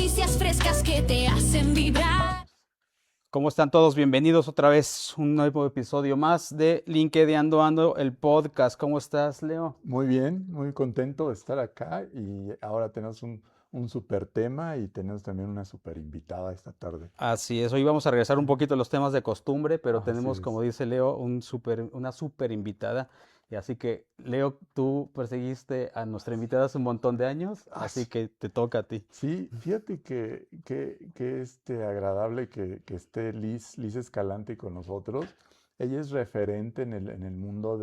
noticias frescas que te hacen vibrar. ¿Cómo están todos? Bienvenidos otra vez a un nuevo episodio más de LinkedIn Ando, el podcast. ¿Cómo estás, Leo? Muy bien, muy contento de estar acá y ahora tenemos un súper tema y tenemos también una súper invitada esta tarde. Así es, hoy vamos a regresar un poquito a los temas de costumbre, pero Así tenemos, como es. dice Leo, una súper invitada. Y así que, Leo, tú perseguiste a nuestra invitada hace un montón de años, Ah, así que te toca a ti. sí, fíjate que agradable que esté Liz Escalante con nosotros. Ella es referente en el mundo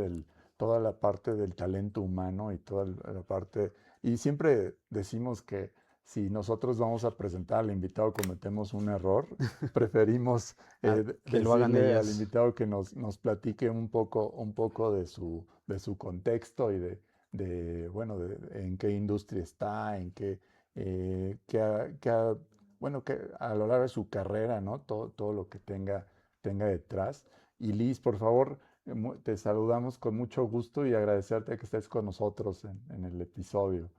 toda la parte del talento humano y toda la parte, y siempre decimos que si nosotros vamos a presentar al invitado cometemos un error, preferimos Que lo hagan decirle al ellas. invitado que nos platique un poco de su contexto y bueno, en qué industria está, bueno, que a lo largo de su carrera, ¿no? Todo lo que tenga detrás. Y Liz, por favor, te saludamos con mucho gusto y agradecerte que estés con nosotros en el episodio.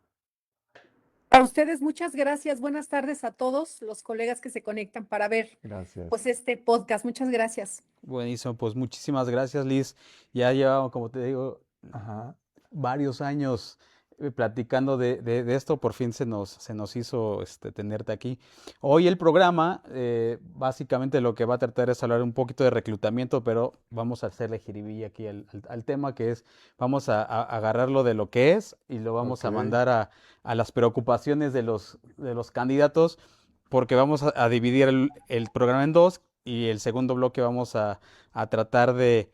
A ustedes muchas gracias. Buenas tardes a todos los colegas que se conectan para ver Gracias. pues este podcast. Muchas gracias. Buenísimo, pues muchísimas gracias, Liz. Ya llevamos, como te digo, Ajá. varios años platicando de esto, por fin se nos hizo tenerte aquí. Hoy el programa, básicamente lo que va a tratar es hablar un poquito de reclutamiento, pero vamos a hacerle jiribilla aquí al tema, que es, vamos a agarrarlo de lo que es y lo vamos Ok. a mandar a las preocupaciones de los candidatos, porque vamos a dividir el programa en dos y el segundo bloque vamos a tratar de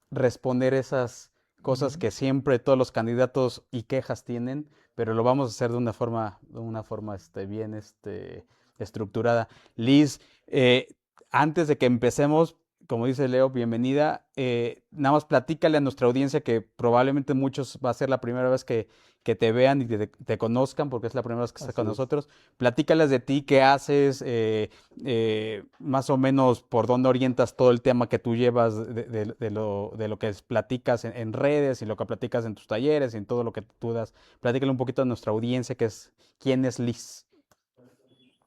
responder esas cosas Ujú. que siempre todos los candidatos y quejas tienen, pero lo vamos a hacer de una forma bien estructurada. Liz, antes de que empecemos, como dice Leo, bienvenida. Nada más platícale a nuestra audiencia que probablemente muchos va a ser la primera vez que te vean y te conozcan, porque es la primera vez que estás Así con es. nosotros. Platícales de ti, qué haces, más o menos por dónde orientas todo el tema que tú llevas de lo que platicas en redes y lo que platicas en tus talleres y en todo lo que tú das. Platícale un poquito a nuestra audiencia quién es Liz.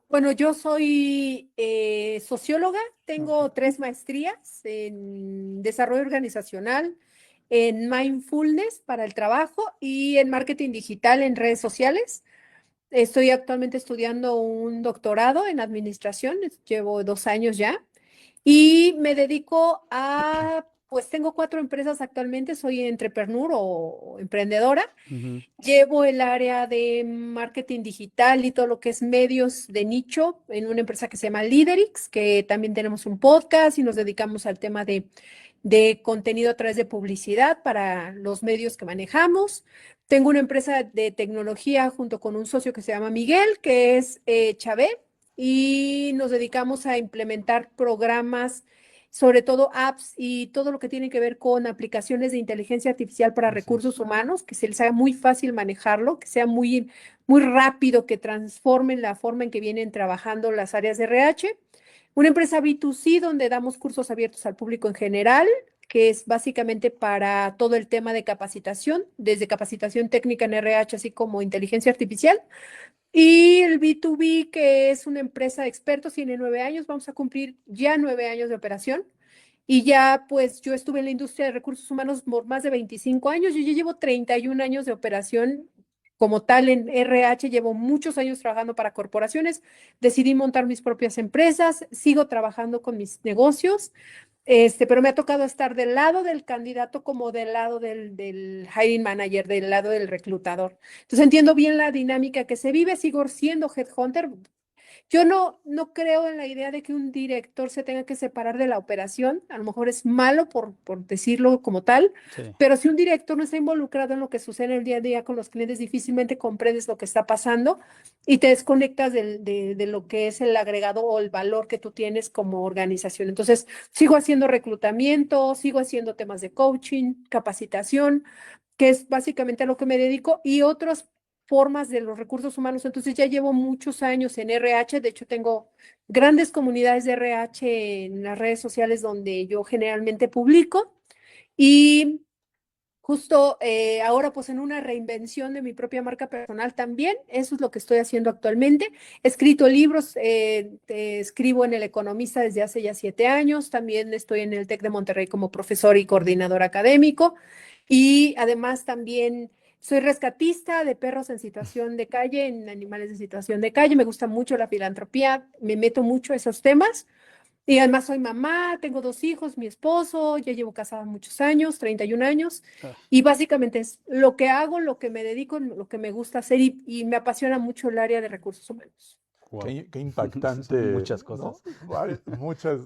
Bueno, yo soy socióloga, Ok. tengo 3 maestrías en desarrollo organizacional, en mindfulness para el trabajo y en marketing digital en redes sociales. Estoy actualmente estudiando un doctorado en administración, llevo 2 años ya. Y me dedico pues tengo 4 empresas actualmente, soy entrepreneur o emprendedora. Ujú. Llevo el área de marketing digital y todo lo que es medios de nicho en una empresa que se llama Liderix, que también tenemos un podcast y nos dedicamos al tema de contenido a través de publicidad para los medios que manejamos. Tengo una empresa de tecnología junto con un socio que se llama Miguel, que es Chávez, y nos dedicamos a implementar programas, sobre todo apps y todo lo que tiene que ver con aplicaciones de inteligencia artificial para Así es. recursos humanos, que se les haga muy fácil manejarlo, que sea muy, muy rápido, que transformen la forma en que vienen trabajando las áreas de RH. Una empresa B2C donde damos cursos abiertos al público en general, que es básicamente para todo el tema de capacitación, desde capacitación técnica en RH, así como inteligencia artificial. Y el B2B, que es una empresa de expertos, tiene 9 años, vamos a cumplir ya 9 años de operación. Y ya, pues yo estuve en la industria de recursos humanos por más de 25 años. Yo ya llevo 31 años de operación como tal en RH, llevo muchos años trabajando para corporaciones. Decidí montar mis propias empresas, sigo trabajando con mis negocios, pero me ha tocado estar del lado del candidato como del lado del hiring manager, del lado del reclutador. Entonces entiendo bien la dinámica que se vive, sigo siendo headhunter. Yo no creo en la idea de que un director se tenga que separar de la operación. A lo mejor es malo por decirlo como tal, Sí. pero si un director no está involucrado en lo que sucede en el día a día con los clientes, difícilmente comprendes lo que está pasando y te desconectas de lo que es el agregado o el valor que tú tienes como organización. Entonces, sigo haciendo reclutamiento, sigo haciendo temas de coaching, capacitación, que es básicamente a lo que me dedico, y otras formas de los recursos humanos. Entonces ya llevo muchos años en RH, de hecho tengo grandes comunidades de RH en las redes sociales donde yo generalmente publico, y Justo ahora pues en una reinvención de mi propia marca personal también, eso es lo que estoy haciendo actualmente. He escrito libros, escribo en El Economista desde hace ya 7 años, también estoy en el TEC de Monterrey como profesor y coordinador académico y además también soy rescatista de perros en situación de calle, en animales en situación de calle, me gusta mucho la filantropía, me meto mucho a esos temas. Y además soy mamá, tengo 2 hijos, mi esposo, ya llevo casada muchos años, 31 años, Ah, y básicamente es lo que hago, lo que me dedico, lo que me gusta hacer y me apasiona mucho el área de recursos humanos. wow. Qué Son impactante, muchas ¿no? cosas.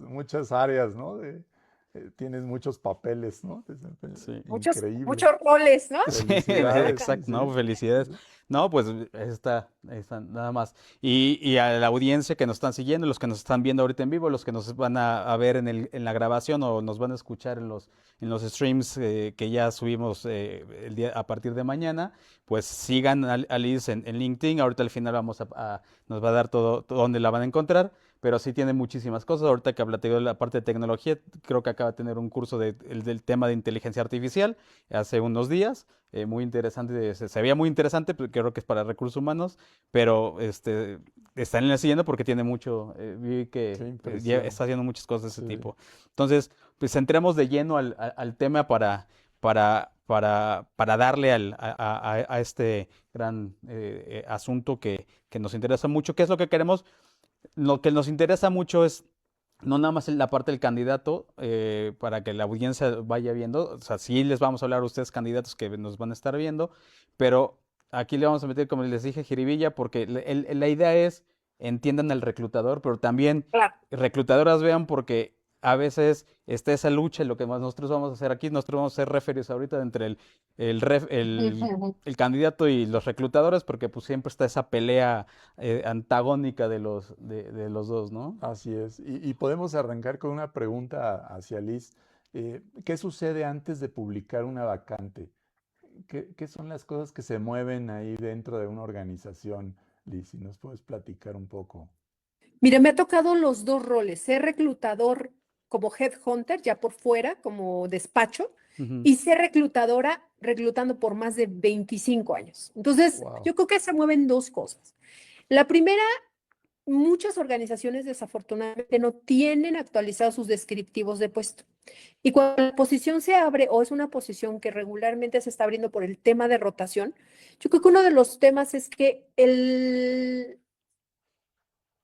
Muchas áreas, ¿no? Tienes muchos papeles, ¿no? Increíble. Muchos roles, ¿no? Sí, Felicidades, sí, exacto, no, sí. felicidades. No, pues está nada más. Y a la audiencia que nos están siguiendo, los que nos están viendo ahorita en vivo, los que nos van a ver en la grabación o nos van a escuchar en los streams que ya subimos a partir de mañana, pues sigan a Liz en LinkedIn. Ahorita al final nos va a dar todo dónde la van a encontrar. Pero sí tiene muchísimas cosas. Ahorita que platico de la parte de tecnología, creo que acaba de tener un curso del tema de inteligencia artificial hace unos días. Muy interesante, se veía muy interesante, pero creo que es para recursos humanos, pero está en el siguiente porque tiene mucho, vi Qué que impresión. está haciendo muchas cosas de ese Sí. tipo. Entonces, pues entremos de lleno al tema para darle a este gran asunto que nos interesa mucho. ¿Qué es lo que queremos? Lo que nos interesa mucho es no nada más la parte del candidato, para que la audiencia vaya viendo, o sea, sí les vamos a hablar a ustedes candidatos que nos van a estar viendo, pero aquí le vamos a meter, como les dije, jiribilla, porque la idea es entiendan al reclutador, pero también Claro. reclutadoras vean porque a veces está esa lucha, y lo que más nosotros vamos a hacer aquí, nosotros vamos a ser referees ahorita entre el candidato y los reclutadores, porque pues siempre está esa pelea antagónica de los dos, ¿no? Así es. Y podemos arrancar con una pregunta hacia Liz. ¿Qué sucede antes de publicar una vacante? ¿Qué son las cosas que se mueven ahí dentro de una organización, Liz? Si nos puedes platicar un poco. Mira, me ha tocado los dos roles, ser reclutador como headhunter, ya por fuera, como despacho, Ujú. y ser reclutadora reclutando por más de 25 años. Entonces, Wow. yo creo que se mueven dos cosas. La primera, muchas organizaciones desafortunadamente no tienen actualizados sus descriptivos de puesto. Y cuando la posición se abre o es una posición que regularmente se está abriendo por el tema de rotación, yo creo que uno de los temas es que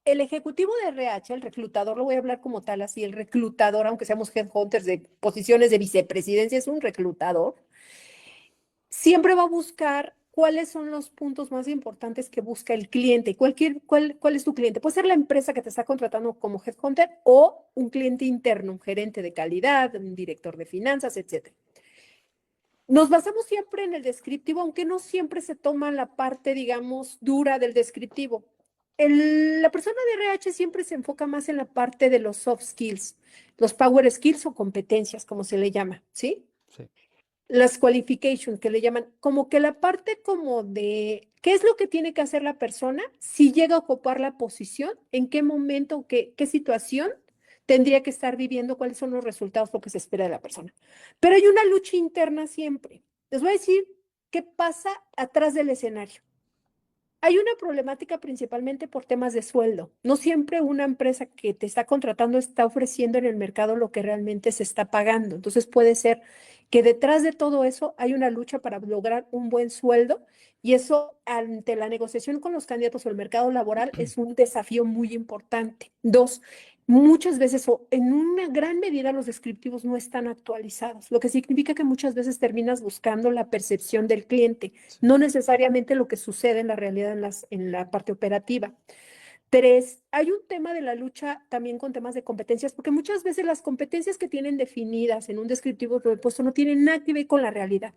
el ejecutivo de RH, el reclutador, lo voy a hablar como tal, así, el reclutador, aunque seamos headhunters de posiciones de vicepresidencia, es un reclutador, siempre va a buscar cuáles son los puntos más importantes que busca el cliente. ¿Cuál es tu cliente? Puede ser la empresa que te está contratando como headhunter o un cliente interno, un gerente de calidad, un director de finanzas, etcétera. Nos basamos siempre en el descriptivo, aunque no siempre se toma la parte, digamos, dura del descriptivo. La persona de RH siempre se enfoca más en la parte de los soft skills, los power skills o competencias, como se le llama, ¿sí? Sí. Las qualifications que le llaman, como que la parte como de qué es lo que tiene que hacer la persona si llega a ocupar la posición, en qué momento, qué situación tendría que estar viviendo, cuáles son los resultados, lo que se espera de la persona. Pero hay una lucha interna siempre. Les voy a decir qué pasa atrás del escenario. Hay una problemática principalmente por temas de sueldo. No siempre una empresa que te está contratando está ofreciendo en el mercado lo que realmente se está pagando. Entonces puede ser que detrás de todo eso hay una lucha para lograr un buen sueldo y eso ante la negociación con los candidatos o el mercado laboral es un desafío muy importante. Dos, muchas veces o en una gran medida los descriptivos no están actualizados, lo que significa que muchas veces terminas buscando la percepción del cliente, no necesariamente lo que sucede en la realidad en la parte operativa. Tres, hay un tema de la lucha también con temas de competencias, porque muchas veces las competencias que tienen definidas en un descriptivo de puesto no tienen nada que ver con la realidad.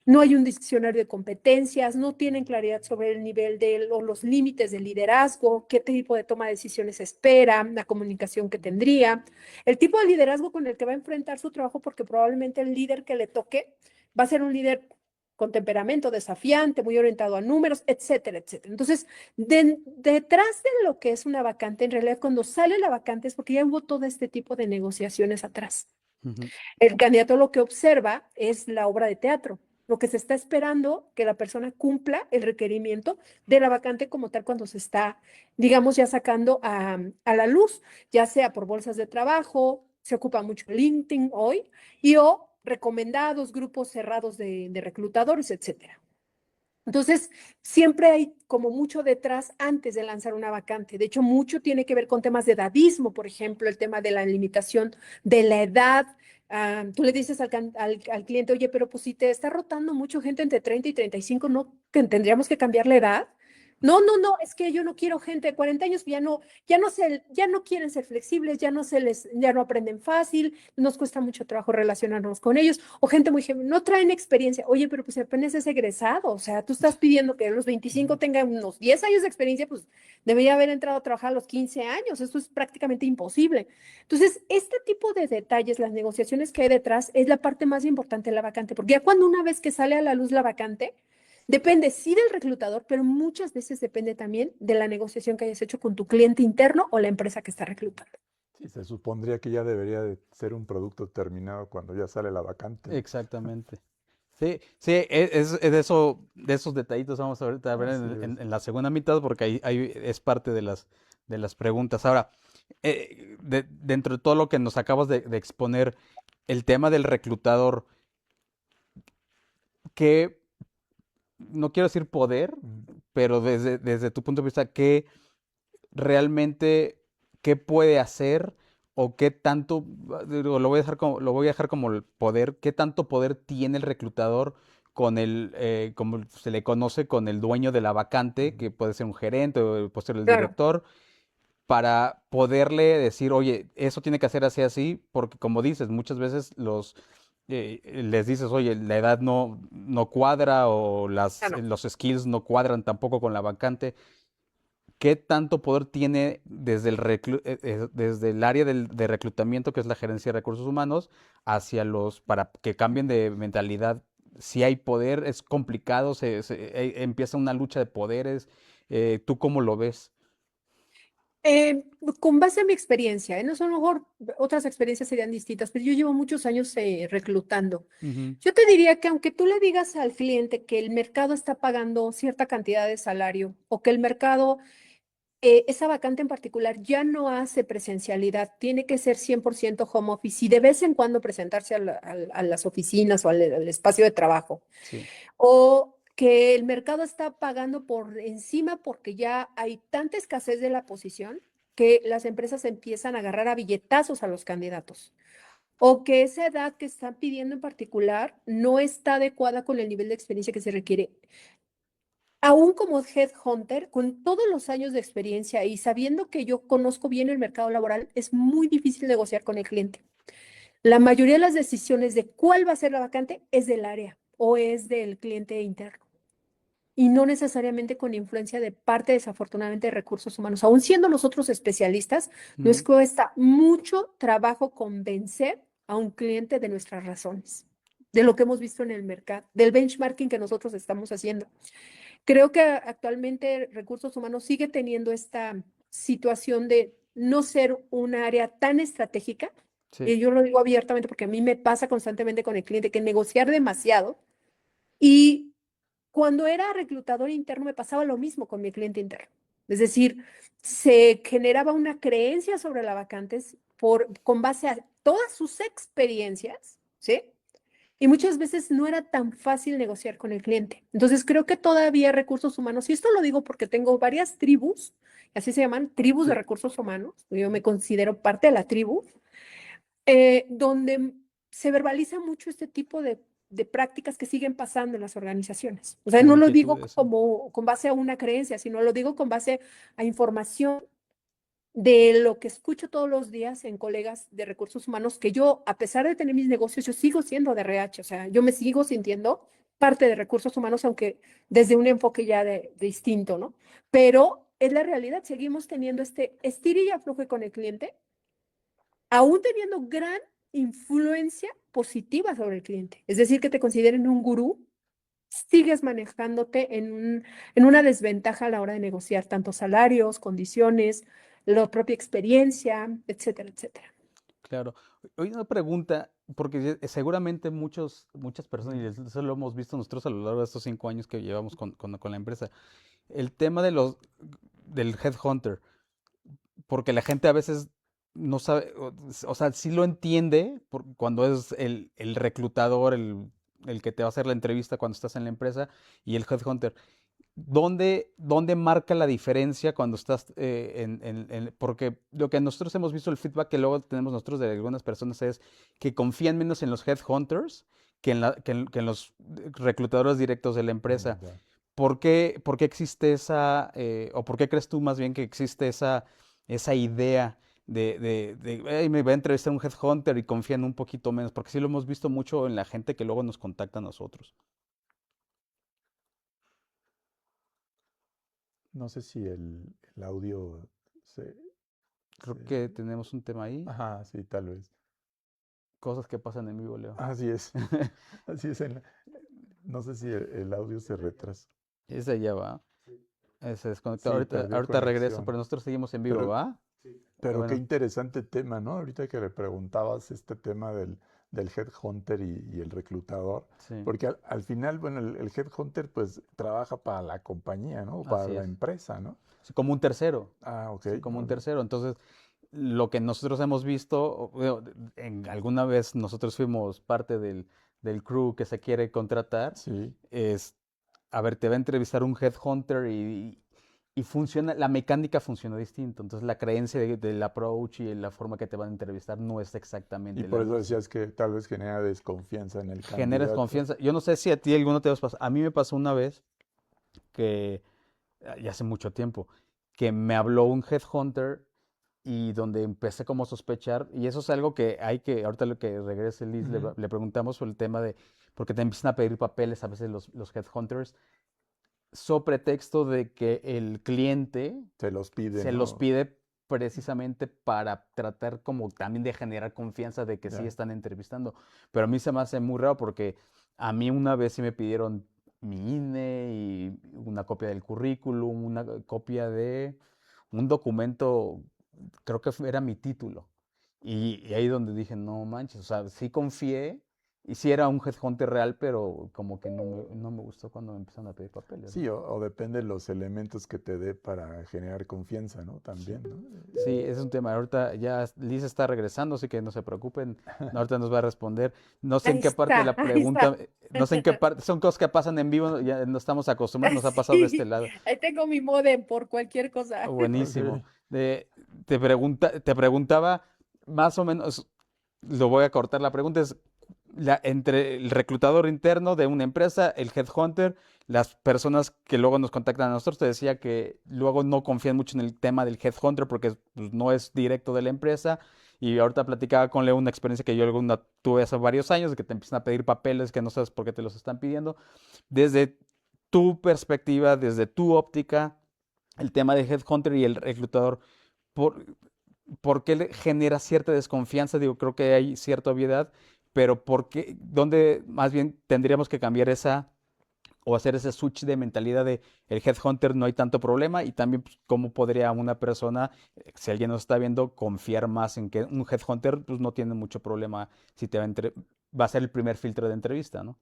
No hay un diccionario de competencias, no tienen claridad sobre el nivel o los límites del liderazgo, qué tipo de toma de decisiones espera, la comunicación que tendría, el tipo de liderazgo con el que va a enfrentar su trabajo, porque probablemente el líder que le toque va a ser un líder con temperamento desafiante, muy orientado a números, etcétera, etcétera. Entonces, detrás de lo que es una vacante, en realidad cuando sale la vacante es porque ya hubo todo este tipo de negociaciones atrás. Ujú. El candidato lo que observa es la obra de teatro, lo que se está esperando que la persona cumpla el requerimiento de la vacante como tal cuando se está, digamos, ya sacando a la luz, ya sea por bolsas de trabajo, se ocupa mucho LinkedIn hoy, y o recomendados, grupos cerrados de reclutadores, etcétera. Entonces, siempre hay como mucho detrás antes de lanzar una vacante. De hecho, mucho tiene que ver con temas de edadismo, por ejemplo, el tema de la limitación de la edad. Tú le dices al cliente, oye, pero pues si te está rotando mucho gente entre 30 y 35, ¿no que tendríamos que cambiar la edad? No, no, no, es que yo no quiero gente de 40 años, ya no quieren ser flexibles, ya no aprenden fácil, nos cuesta mucho trabajo relacionarnos con ellos, o gente muy joven, no traen experiencia. Oye, pero pues apenas es egresado, o sea, tú estás pidiendo que a los 25 tengan unos 10 años de experiencia, pues debería haber entrado a trabajar a los 15 años, esto es prácticamente imposible. Entonces, este tipo de detalles, las negociaciones que hay detrás, es la parte más importante de la vacante, porque ya cuando una vez que sale a la luz la vacante, depende sí del reclutador, pero muchas veces depende también de la negociación que hayas hecho con tu cliente interno o la empresa que está reclutando. Sí, se supondría que ya debería de ser un producto terminado cuando ya sale la vacante, ¿no? Exactamente. Sí, sí, es de esos detallitos vamos a ahorita a ver Así es. en la segunda mitad porque ahí es parte de las preguntas. Ahora, dentro de todo lo que nos acabas de exponer, el tema del reclutador, que no quiero decir poder, Mm. pero desde tu punto de vista, ¿qué realmente, qué puede hacer o qué tanto, digo, lo voy a dejar como el poder, qué tanto poder tiene el reclutador con como se le conoce, con el dueño de la vacante, Mm. que puede ser un gerente o puede ser el Claro. director, para poderle decir, oye, eso tiene que hacer así, así, porque como dices, muchas veces les dices, oye, la edad no cuadra o Claro. los skills no cuadran tampoco con la vacante. ¿Qué tanto poder tiene desde el área de reclutamiento, que es la gerencia de recursos humanos, hacia para que cambien de mentalidad? Si hay poder, es complicado, empieza una lucha de poderes. ¿Tú cómo lo ves? Eh, con base a mi experiencia, no sé, a lo mejor otras experiencias serían distintas, pero yo llevo muchos años reclutando. Ujú, Yo te diría que aunque tú le digas al cliente que el mercado está pagando cierta cantidad de salario o que el mercado, esa vacante en particular ya no hace presencialidad, tiene que ser 100% home office y de vez en cuando presentarse a las oficinas o al espacio de trabajo, sí. o que el mercado está pagando por encima porque ya hay tanta escasez de la posición que las empresas empiezan a agarrar a billetazos a los candidatos, o que esa edad que están pidiendo en particular no está adecuada con el nivel de experiencia que se requiere. Aún como headhunter, con todos los años de experiencia y sabiendo que yo conozco bien el mercado laboral, es muy difícil negociar con el cliente. La mayoría de las decisiones de cuál va a ser la vacante es del área o es del cliente interno y no necesariamente con influencia de parte, desafortunadamente, de recursos humanos. Aún siendo nosotros especialistas, nos Ujú, cuesta mucho trabajo convencer a un cliente de nuestras razones, de lo que hemos visto en el mercado, del benchmarking que nosotros estamos haciendo. Creo que actualmente recursos humanos sigue teniendo esta situación de no ser un área tan estratégica. sí. Y yo lo digo abiertamente porque a mí me pasa constantemente con el cliente que negociar demasiado. Y cuando era reclutador interno me pasaba lo mismo con mi cliente interno. Es decir, se generaba una creencia sobre la vacantes con base a todas sus experiencias, ¿sí? Y muchas veces no era tan fácil negociar con el cliente. Entonces creo que todavía recursos humanos, y esto lo digo porque tengo varias tribus, así se llaman, tribus de Sí. recursos humanos, yo me considero parte de la tribu, donde se verbaliza mucho este tipo de prácticas que siguen pasando en las organizaciones. O sea, Las no lo digo inquietudes, sí. como con base a una creencia, sino lo digo con base a información de lo que escucho todos los días en colegas de recursos humanos, que yo, a pesar de tener mis negocios, yo sigo siendo de RH, o sea, yo me sigo sintiendo parte de recursos humanos, aunque desde un enfoque ya distinto, ¿no? Pero es la realidad, seguimos teniendo este estira y afloje con el cliente, aún teniendo gran influencia positiva sobre el cliente. Es decir, que te consideren un gurú, sigues manejándote en una desventaja a la hora de negociar tanto salarios, condiciones, la propia experiencia, etcétera, etcétera. Claro. Oye, una pregunta. porque seguramente muchas personas, y eso lo hemos visto nosotros a lo largo de estos 5 años que llevamos con la empresa, el tema del headhunter, porque la gente a veces no sabe, o sea, sí lo entiende cuando es el reclutador, el que te va a hacer la entrevista cuando estás en la empresa, y el headhunter. ¿Dónde marca la diferencia cuando estás porque lo que nosotros hemos visto, el feedback que luego tenemos nosotros de algunas personas es que confían menos en los headhunters que en los reclutadores directos de la empresa? Ya. ¿Por qué existe o por qué crees tú más bien que existe esa idea "Ey, me va a entrevistar un headhunter", y confían un poquito menos? Porque sí lo hemos visto mucho en la gente que luego nos contacta a nosotros. No sé si el audio se, Creo se- que tenemos un tema ahí. Ajá, sí, tal vez. Cosas que pasan en vivo, Leo. Así es. Así es. No sé si el audio se retrasa. Ese ya va. Se desconectó. Sí, Ahorita, perdió ahorita regresa, conexión. pero nosotros seguimos en vivo, Pero, ¿va? pero qué Bueno, interesante tema, ¿no? Ahorita que le preguntabas este tema del headhunter y el reclutador, sí, porque al final, bueno, el headhunter pues trabaja para la compañía, ¿no? Para así la es. empresa, ¿no? Sí, como un tercero. Ah, ok. Sí, como un Órale. tercero. Entonces, lo que nosotros hemos visto, alguna vez nosotros fuimos parte del crew que se quiere contratar, Sí. es, a ver, te va a entrevistar un headhunter y funciona, la mecánica funciona distinto. Entonces, la creencia del approach y la forma que te van a entrevistar no es Y exactamente por la eso misma. decías que tal vez genera desconfianza en el Generas candidato. confianza. Yo no sé si a ti alguno te va a pasar. A mí me pasó una vez que, ya hace mucho tiempo, que me habló un headhunter y donde empecé como a sospechar, y eso es algo que ahorita lo que regrese Liz, Ujú. le preguntamos sobre el tema porque te empiezan a pedir papeles a veces los headhunters, so pretexto de que el cliente Se los pide, se los ¿no? pide precisamente para tratar como también de generar confianza de que sí Ya. están entrevistando. Pero a mí se me hace muy raro porque a mí una vez sí me pidieron mi INE y una copia del currículum, una copia de un documento, creo que era mi título. Y ahí donde dije, no manches, o sea, sí confié y sí era un headhunter real, pero como que no me gustó cuando me empezaron a pedir papeles, ¿no? Sí, o depende de los elementos que te dé para generar confianza, ¿no? Sí. También, ¿no? Sí, ese es un tema. Ahorita ya Liz está regresando, así que no se preocupen. Ahorita nos va a responder. No sé en Ahí qué parte de está, la ahí pregunta, está. no sé en qué parte, son cosas que pasan en vivo, ya no estamos acostumbrados, nos ha pasado de este Sí, lado. ahí tengo mi modem por cualquier cosa. Buenísimo. Ok. Te preguntaba más o menos, lo voy a cortar la pregunta, es entre el reclutador interno de una empresa, el headhunter, las personas que luego nos contactan a nosotros, te decía que luego no confían mucho en el tema del headhunter porque pues, no es directo de la empresa. Y ahorita platicaba con Leo una experiencia que yo alguna tuve hace varios años, de que te empiezan a pedir papeles que no sabes por qué te los están pidiendo. Desde tu perspectiva, desde tu óptica, el tema del headhunter y el reclutador, ¿por, por qué le genera cierta desconfianza? Digo, creo que hay cierta obviedad, pero ¿dónde más bien tendríamos que cambiar o hacer ese switch de mentalidad de el headhunter no hay tanto problema? Y también pues, cómo podría una persona, si alguien nos está viendo, confiar más en que un headhunter pues, no tiene mucho problema si va a ser el primer filtro de entrevista, ¿no?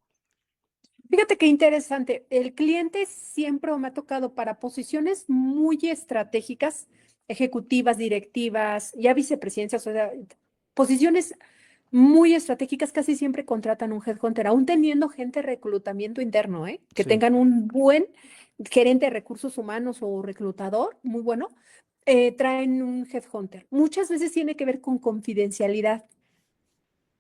Fíjate qué interesante. El cliente siempre me ha tocado para posiciones muy estratégicas, ejecutivas, directivas, ya vicepresidencias, o sea, posiciones muy estratégicas casi siempre contratan un headhunter, aún teniendo gente de reclutamiento interno, ¿eh? Que Sí, tengan un buen gerente de recursos humanos o reclutador, muy bueno, traen un headhunter. Muchas veces tiene que ver con confidencialidad.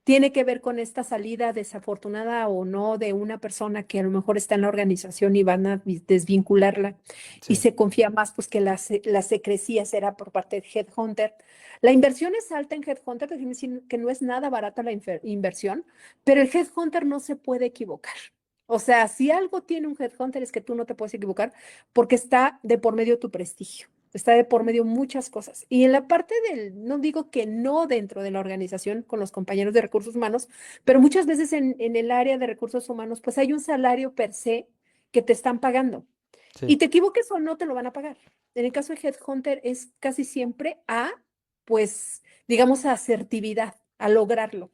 Tiene que ver con esta salida desafortunada o no de una persona que a lo mejor está en la organización y van a desvincularla y sí, se confía más pues que la secrecía será por parte del headhunter. La inversión es alta en headhunter, déjenme decir que no es nada barata la inversión, pero el headhunter no se puede equivocar. O sea, si algo tiene un headhunter es que tú no te puedes equivocar porque está de por medio tu prestigio. Está de por medio muchas cosas. Y en la parte no digo que no dentro de la organización con los compañeros de recursos humanos, pero muchas veces en el área de recursos humanos, pues hay un salario per se que te están pagando. sí. Y te equivoques o no te lo van a pagar. En el caso de Headhunter es casi siempre pues, digamos, a asertividad, a lograrlo.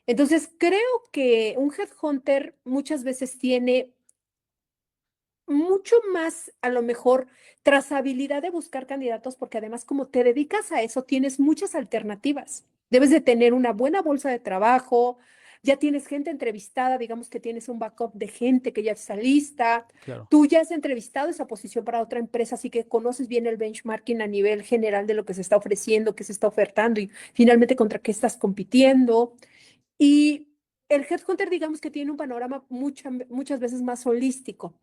Entonces, creo que un headhunter muchas veces tiene mucho más, a lo mejor, trazabilidad de buscar candidatos, porque además como te dedicas a eso, tienes muchas alternativas. Debes de tener una buena bolsa de trabajo, ya tienes gente entrevistada, digamos que tienes un backup de gente que ya está lista. Claro, Tú ya has entrevistado esa posición para otra empresa, así que conoces bien el benchmarking a nivel general de lo que se está ofreciendo, qué se está ofertando y finalmente contra qué estás compitiendo. Y el headhunter, digamos que tiene un panorama muchas veces más holístico.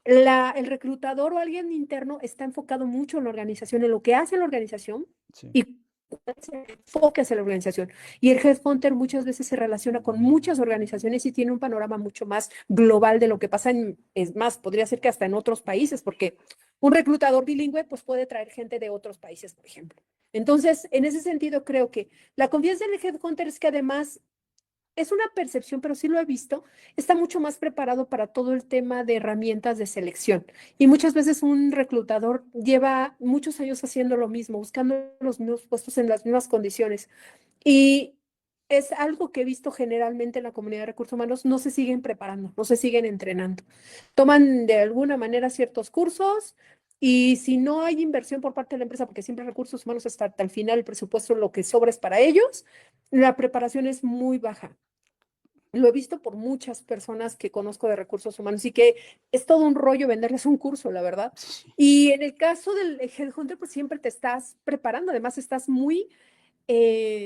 El reclutador o alguien interno está enfocado mucho en la organización, en lo que hace la organización sí, y cuál es el enfoque hacia la organización. Y el headhunter muchas veces se relaciona con muchas organizaciones y tiene un panorama mucho más global de lo que pasa es más, podría ser que hasta en otros países, porque un reclutador bilingüe pues puede traer gente de otros países, por ejemplo. Entonces, en ese sentido, creo que la confianza en el headhunter es que además es una percepción, pero sí lo he visto, está mucho más preparado para todo el tema de herramientas de selección. Y muchas veces un reclutador lleva muchos años haciendo lo mismo, buscando los mismos puestos en las mismas condiciones. Y es algo que he visto generalmente en la comunidad de recursos humanos, no se siguen preparando, no se siguen entrenando. Toman de alguna manera ciertos cursos y si no hay inversión por parte de la empresa, porque siempre recursos humanos hasta el final el presupuesto lo que sobra es para ellos, la preparación es muy baja. Lo he visto por muchas personas que conozco de recursos humanos y que es todo un rollo venderles un curso, la verdad. sí, Y en el caso del headhunter, pues siempre te estás preparando, además estás muy,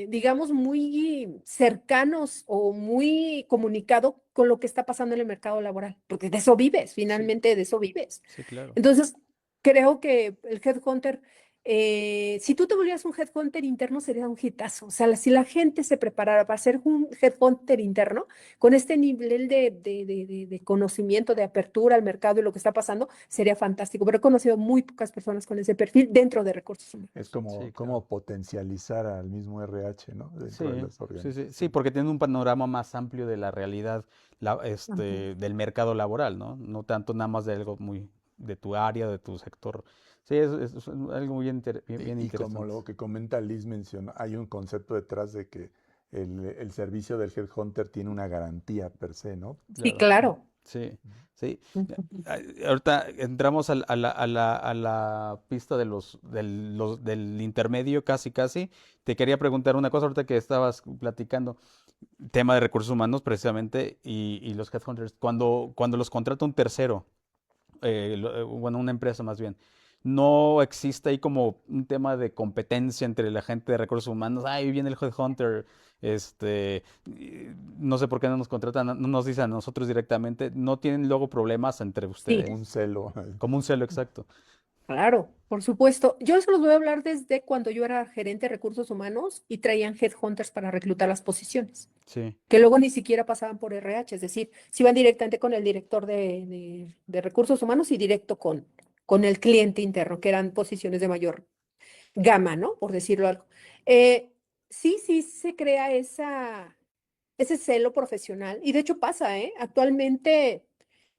digamos, muy cercanos o muy comunicado con lo que está pasando en el mercado laboral, porque de eso vives, sí, finalmente de eso vives. sí, claro. Entonces, creo que el headhunter, si tú te volvieras un headhunter interno, sería un hitazo. O sea, si la gente se preparara para ser un headhunter interno, con este nivel de conocimiento, de apertura al mercado y lo que está pasando, sería fantástico. Pero he conocido muy pocas personas con ese perfil dentro de recursos Es humanos. como, Sí, claro. como potencializar al mismo RH, ¿no? Dentro de Sí, las sí, sí, sí, organizaciones. porque tiene un panorama más amplio de la realidad Ujú. del mercado laboral, ¿no? No tanto nada más de algo muy de tu área, de tu sector. Sí, es algo muy bien Y como interesante. lo que comenta Liz mencionó, hay un concepto detrás de que el servicio del headhunter tiene una garantía per se, ¿no? Sí, Claro. claro. Sí, sí. Ujú. Ahorita entramos a la pista de del intermedio, casi, casi. Te quería preguntar una cosa ahorita que estabas platicando, tema de recursos humanos precisamente y los headhunters. Cuando los contrata un tercero, bueno, una empresa más bien, no existe ahí como un tema de competencia entre la gente de recursos humanos. Ahí viene el headhunter, no sé por qué no nos contratan, no nos dicen a nosotros directamente. No tienen luego problemas entre Sí. Como ustedes, un celo. como un celo exacto. Claro, por supuesto. Yo se los voy a hablar desde cuando yo era gerente de recursos humanos y traían headhunters para reclutar las posiciones, Sí, que luego ni siquiera pasaban por RH, es decir, se iban directamente con el director de recursos humanos y directo con el cliente interno, que eran posiciones de mayor gama, ¿no? Por decirlo algo. Eh, sí, sí se crea ese celo profesional y de hecho pasa, ¿eh? Actualmente.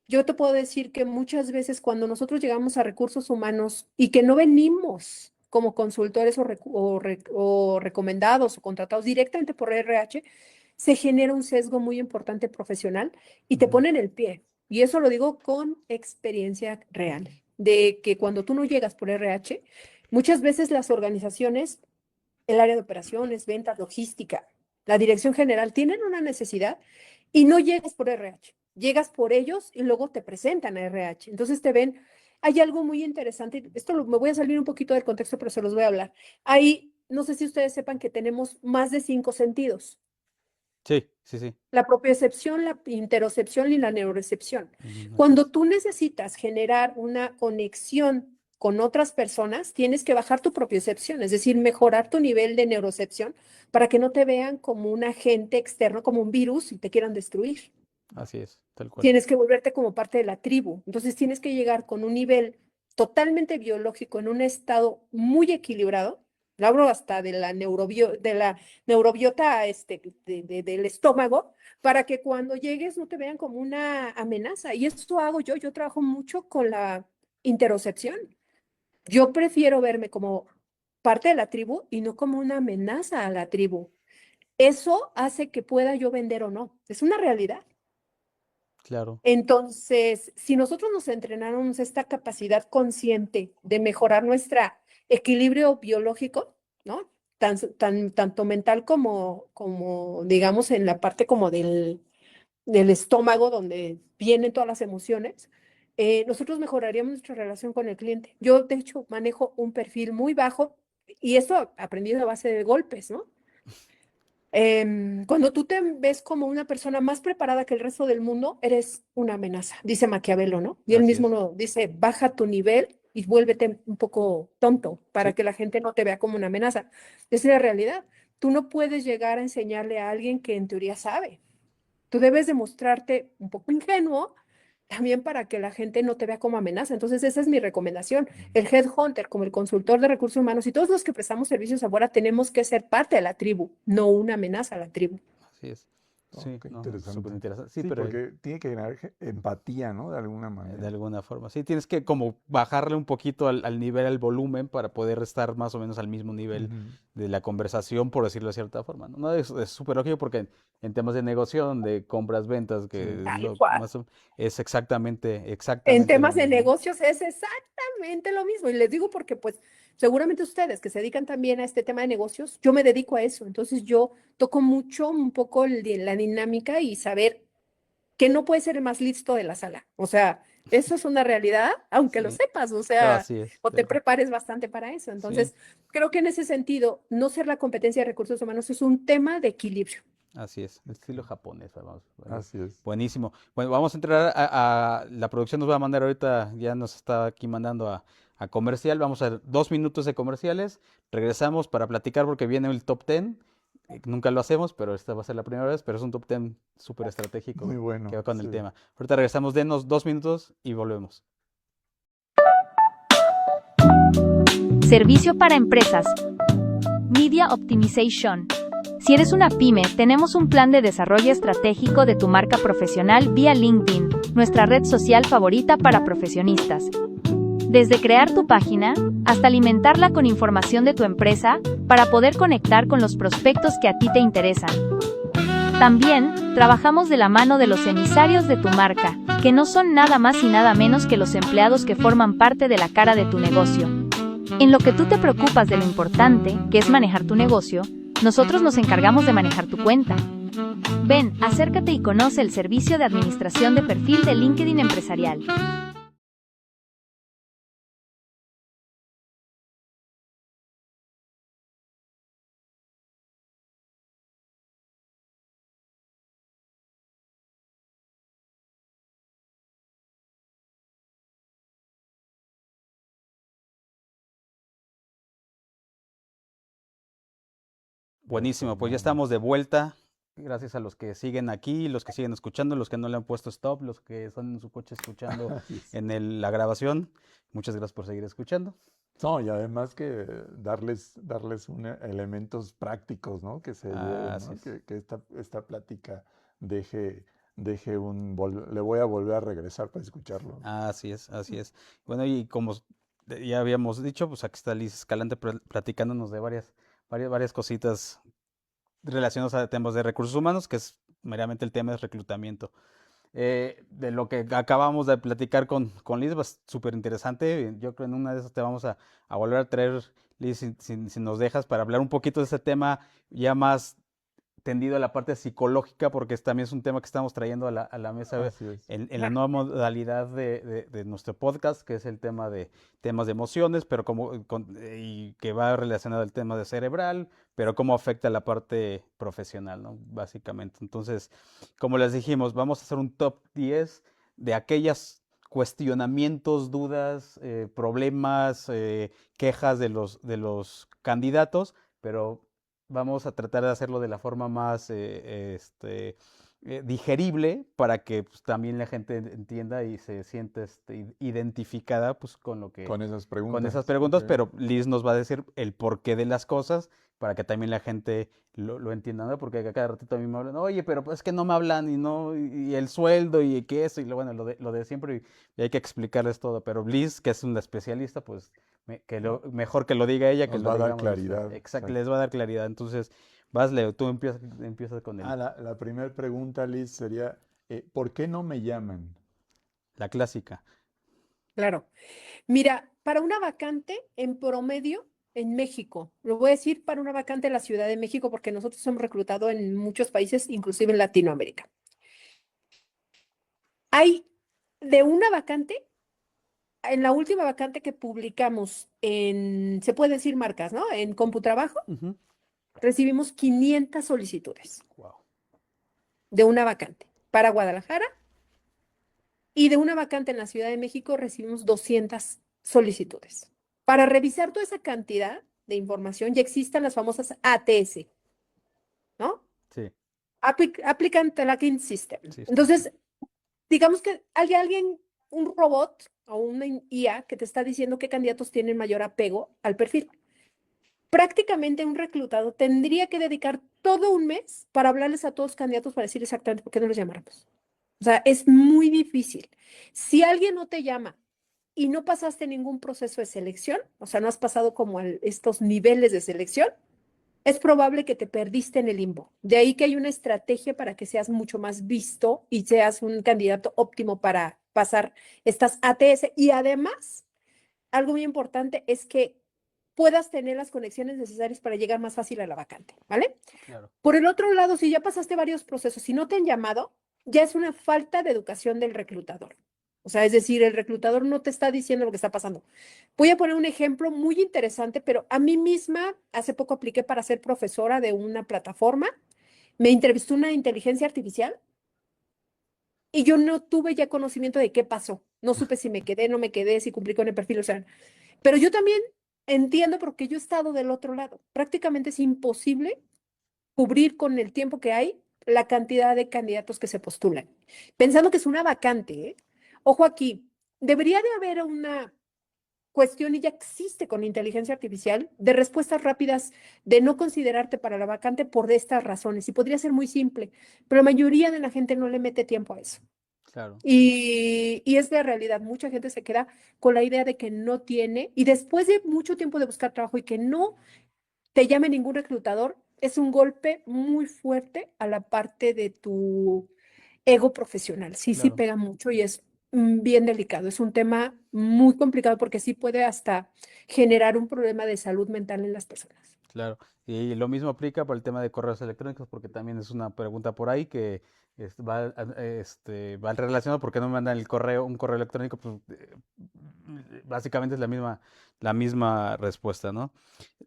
Yo te puedo decir que muchas veces cuando nosotros llegamos a recursos humanos y que no venimos como consultores o recomendados o contratados directamente por RH, se genera un sesgo muy importante profesional y te ujú, ponen el pie. Y eso lo digo con experiencia real, de que cuando tú no llegas por RH, muchas veces las organizaciones, el área de operaciones, ventas, logística, la dirección general tienen una necesidad y no llegas por RH, llegas por ellos y luego te presentan a RH. Entonces te ven, hay algo muy interesante, me voy a salir un poquito del contexto, pero se los voy a hablar. Ahí, no sé si ustedes sepan que tenemos más de 5 sentidos. sí, sí, sí. La propiocepción, la interocepción y la neurocepción. Así Cuando es. tú necesitas generar una conexión con otras personas, tienes que bajar tu propiocepción, es decir, mejorar tu nivel de neurocepción para que no te vean como un agente externo, como un virus y te quieran destruir. Así es, tal cual. Tienes que volverte como parte de la tribu. Entonces tienes que llegar con un nivel totalmente biológico, en un estado muy equilibrado. Hablo hasta de de la neurobiota del estómago, para que cuando llegues no te vean como una amenaza. Y esto hago yo. Yo trabajo mucho con la interocepción. Yo prefiero verme como parte de la tribu y no como una amenaza a la tribu. eso hace que pueda yo vender o no. Es una realidad. Claro, Entonces, si nosotros nos entrenáramos esta capacidad consciente de mejorar nuestro equilibrio biológico, ¿no? Tanto mental como, digamos, en la parte como del estómago, donde vienen todas las emociones, nosotros mejoraríamos nuestra relación con el cliente. Yo, de hecho, manejo un perfil muy bajo y esto aprendido a base de golpes, ¿no? Cuando tú te ves como una persona más preparada que el resto del mundo, eres una amenaza, dice Maquiavelo, ¿no? Y él así mismo es. lo dice, baja tu nivel y vuélvete un poco tonto para Sí, que la gente no te vea como una amenaza. Esa es la realidad. Tú no puedes llegar a enseñarle a alguien que en teoría sabe. Tú debes demostrarte un poco ingenuo también para que la gente no te vea como amenaza. Entonces, esa es mi recomendación. El headhunter, como el consultor de recursos humanos y todos los que prestamos servicios afuera, tenemos que ser parte de la tribu, no una amenaza a la tribu. así es. Oh, Sí, qué no, súper interesante. interesante. Sí, Sí, pero porque tiene que generar empatía, ¿no? De alguna de manera. alguna forma. Sí, tienes que como bajarle un poquito al nivel, al volumen, para poder estar más o menos al mismo nivel Ujú. de la conversación, por decirlo de cierta forma. No, no, es súper lógico porque en temas de negocio, de compras, ventas, Sí. que es Tal lo cual. más es exactamente, En exactamente lo temas de mismo, ¿no? negocios es exactamente lo mismo. Y les digo porque, pues, seguramente ustedes que se dedican también a este tema de negocios, yo me dedico a eso. Entonces, yo toco mucho, un poco la dinámica y saber que no puede ser el más listo de la sala. O sea, eso es una realidad, aunque lo Sí, sepas, o no, sea, así es. o te prepares bastante para eso. Sí, Entonces, creo que en ese sentido, no ser la competencia de recursos humanos es un tema de equilibrio. así es, el estilo Sí, japonés, vamos. así es. Buenísimo. Bueno, vamos a entrar la producción nos va a mandar ahorita, ya nos está aquí mandando a comercial. Vamos a 2 minutos de comerciales. Regresamos para platicar porque viene el top 10. Nunca lo hacemos, pero esta va a ser la primera vez, pero es un top 10 súper Muy estratégico que bueno, va con el sí. tema. Ahorita regresamos, denos 2 minutos y volvemos. Servicio para empresas. Media Optimization. Si eres una pyme, tenemos un plan de desarrollo estratégico de tu marca profesional vía LinkedIn, nuestra red social favorita para profesionistas. Desde crear tu página, hasta alimentarla con información de tu empresa, para poder conectar con los prospectos que a ti te interesan. También, trabajamos de la mano de los emisarios de tu marca, que no son nada más y nada menos que los empleados que forman parte de la cara de tu negocio. En lo que tú te preocupas de lo importante, que es manejar tu negocio, nosotros nos encargamos de manejar tu cuenta. Ven, acércate y conoce el servicio de administración de perfil de LinkedIn Empresarial. Buenísimo, pues ya estamos de vuelta. Gracias a los que siguen aquí, los que siguen escuchando, los que no le han puesto stop, los que están en su coche escuchando Así es. en la grabación. Muchas gracias por seguir escuchando. No, y además que darles elementos prácticos, ¿no? Que se lleven, Así ¿no? es. Que esta plática deje, le voy a volver a regresar para escucharlo. Así es, así es. Bueno, y como ya habíamos dicho, pues aquí está Liz Escalante platicándonos de varias cositas relacionadas a temas de recursos humanos, que es meramente el tema de reclutamiento. De lo que acabamos de platicar con Liz, pues súper interesante. Yo creo que en una de esas te vamos a volver a traer, Liz, si nos dejas, para hablar un poquito de ese tema ya más tendido a la parte psicológica, porque también es un tema que estamos trayendo a la mesa Así es. en la nueva modalidad de nuestro podcast, que es el tema de temas de emociones, pero y que va relacionado al tema de cerebral, pero cómo afecta la parte profesional, ¿no? Básicamente. Entonces, como les dijimos, vamos a hacer un top 10 de aquellas cuestionamientos, dudas, problemas, quejas de los candidatos, pero vamos a tratar de hacerlo de la forma más digerible para que pues, también la gente entienda y se sienta identificada pues, Con esas con esas preguntas. Ok. preguntas, pero Liz nos va a decir el porqué de las cosas para que también la gente lo entienda, ¿no? Porque a cada ratito a mí me hablan, oye, pero pues es que no me hablan y no, y el sueldo y que eso, y bueno, lo de siempre, y hay que explicarles todo, pero Liz, que es una especialista, pues mejor que lo diga ella que Nos lo va a dar digamos nosotros. claridad. Exacto, les Exacto. va a dar claridad. Entonces, Vas, Leo, tú empiezas con La primera pregunta, Liz, sería, ¿por qué no me llaman? la clásica. Claro. Mira, para una vacante en promedio en México, lo voy a decir para una vacante en la Ciudad de México porque nosotros hemos reclutado en muchos países, inclusive en Latinoamérica. Hay de una vacante, en la última vacante que publicamos se puede decir marcas, ¿no? En CompuTrabajo, Ujú. recibimos 500 solicitudes Wow. de una vacante para Guadalajara y de una vacante en la Ciudad de México recibimos 200 solicitudes. Para revisar toda esa cantidad de información ya existen las famosas ATS, ¿no? Sí, Applicant Tracking System. sí, sí. Entonces, digamos que hay alguien, un robot o una IA que te está diciendo qué candidatos tienen mayor apego al perfil. Prácticamente un reclutado tendría que dedicar todo un mes para hablarles a todos los candidatos para decir exactamente por qué no los llamáramos. O sea, es muy difícil. Si alguien no te llama y no pasaste ningún proceso de selección, o sea, no has pasado como estos niveles de selección, es probable que te perdiste en el limbo. De ahí que hay una estrategia para que seas mucho más visto y seas un candidato óptimo para pasar estas ATS. Y además, algo muy importante es que puedas tener las conexiones necesarias para llegar más fácil a la vacante, ¿vale? Claro. Por el otro lado, si ya pasaste varios procesos y no te han llamado, ya es una falta de educación del reclutador. O sea, es decir, el reclutador no te está diciendo lo que está pasando. Voy a poner un ejemplo muy interesante, pero a mí misma hace poco apliqué para ser profesora de una plataforma. Me entrevistó una inteligencia artificial y yo no tuve ya conocimiento de qué pasó. No supe si me quedé, no me quedé, si cumplí con el perfil, o sea, pero yo también entiendo porque yo he estado del otro lado. Prácticamente es imposible cubrir con el tiempo que hay la cantidad de candidatos que se postulan. Pensando que es una vacante, ¿eh? Ojo aquí, debería de haber una cuestión, y ya existe con inteligencia artificial, de respuestas rápidas de no considerarte para la vacante por estas razones. Y podría ser muy simple, pero la mayoría de la gente no le mete tiempo a eso. Claro. Y es de realidad, mucha gente se queda con la idea de que no tiene, y después de mucho tiempo de buscar trabajo y que no te llame ningún reclutador, es un golpe muy fuerte a la parte de tu ego profesional. Sí, sí Claro. pega mucho y es bien delicado. Es un tema muy complicado porque sí puede hasta generar un problema de salud mental en las personas. Claro, y lo mismo aplica para el tema de correos electrónicos, porque también es una pregunta por ahí que va relacionado porque no me mandan un correo electrónico, pues básicamente es la misma respuesta, ¿no?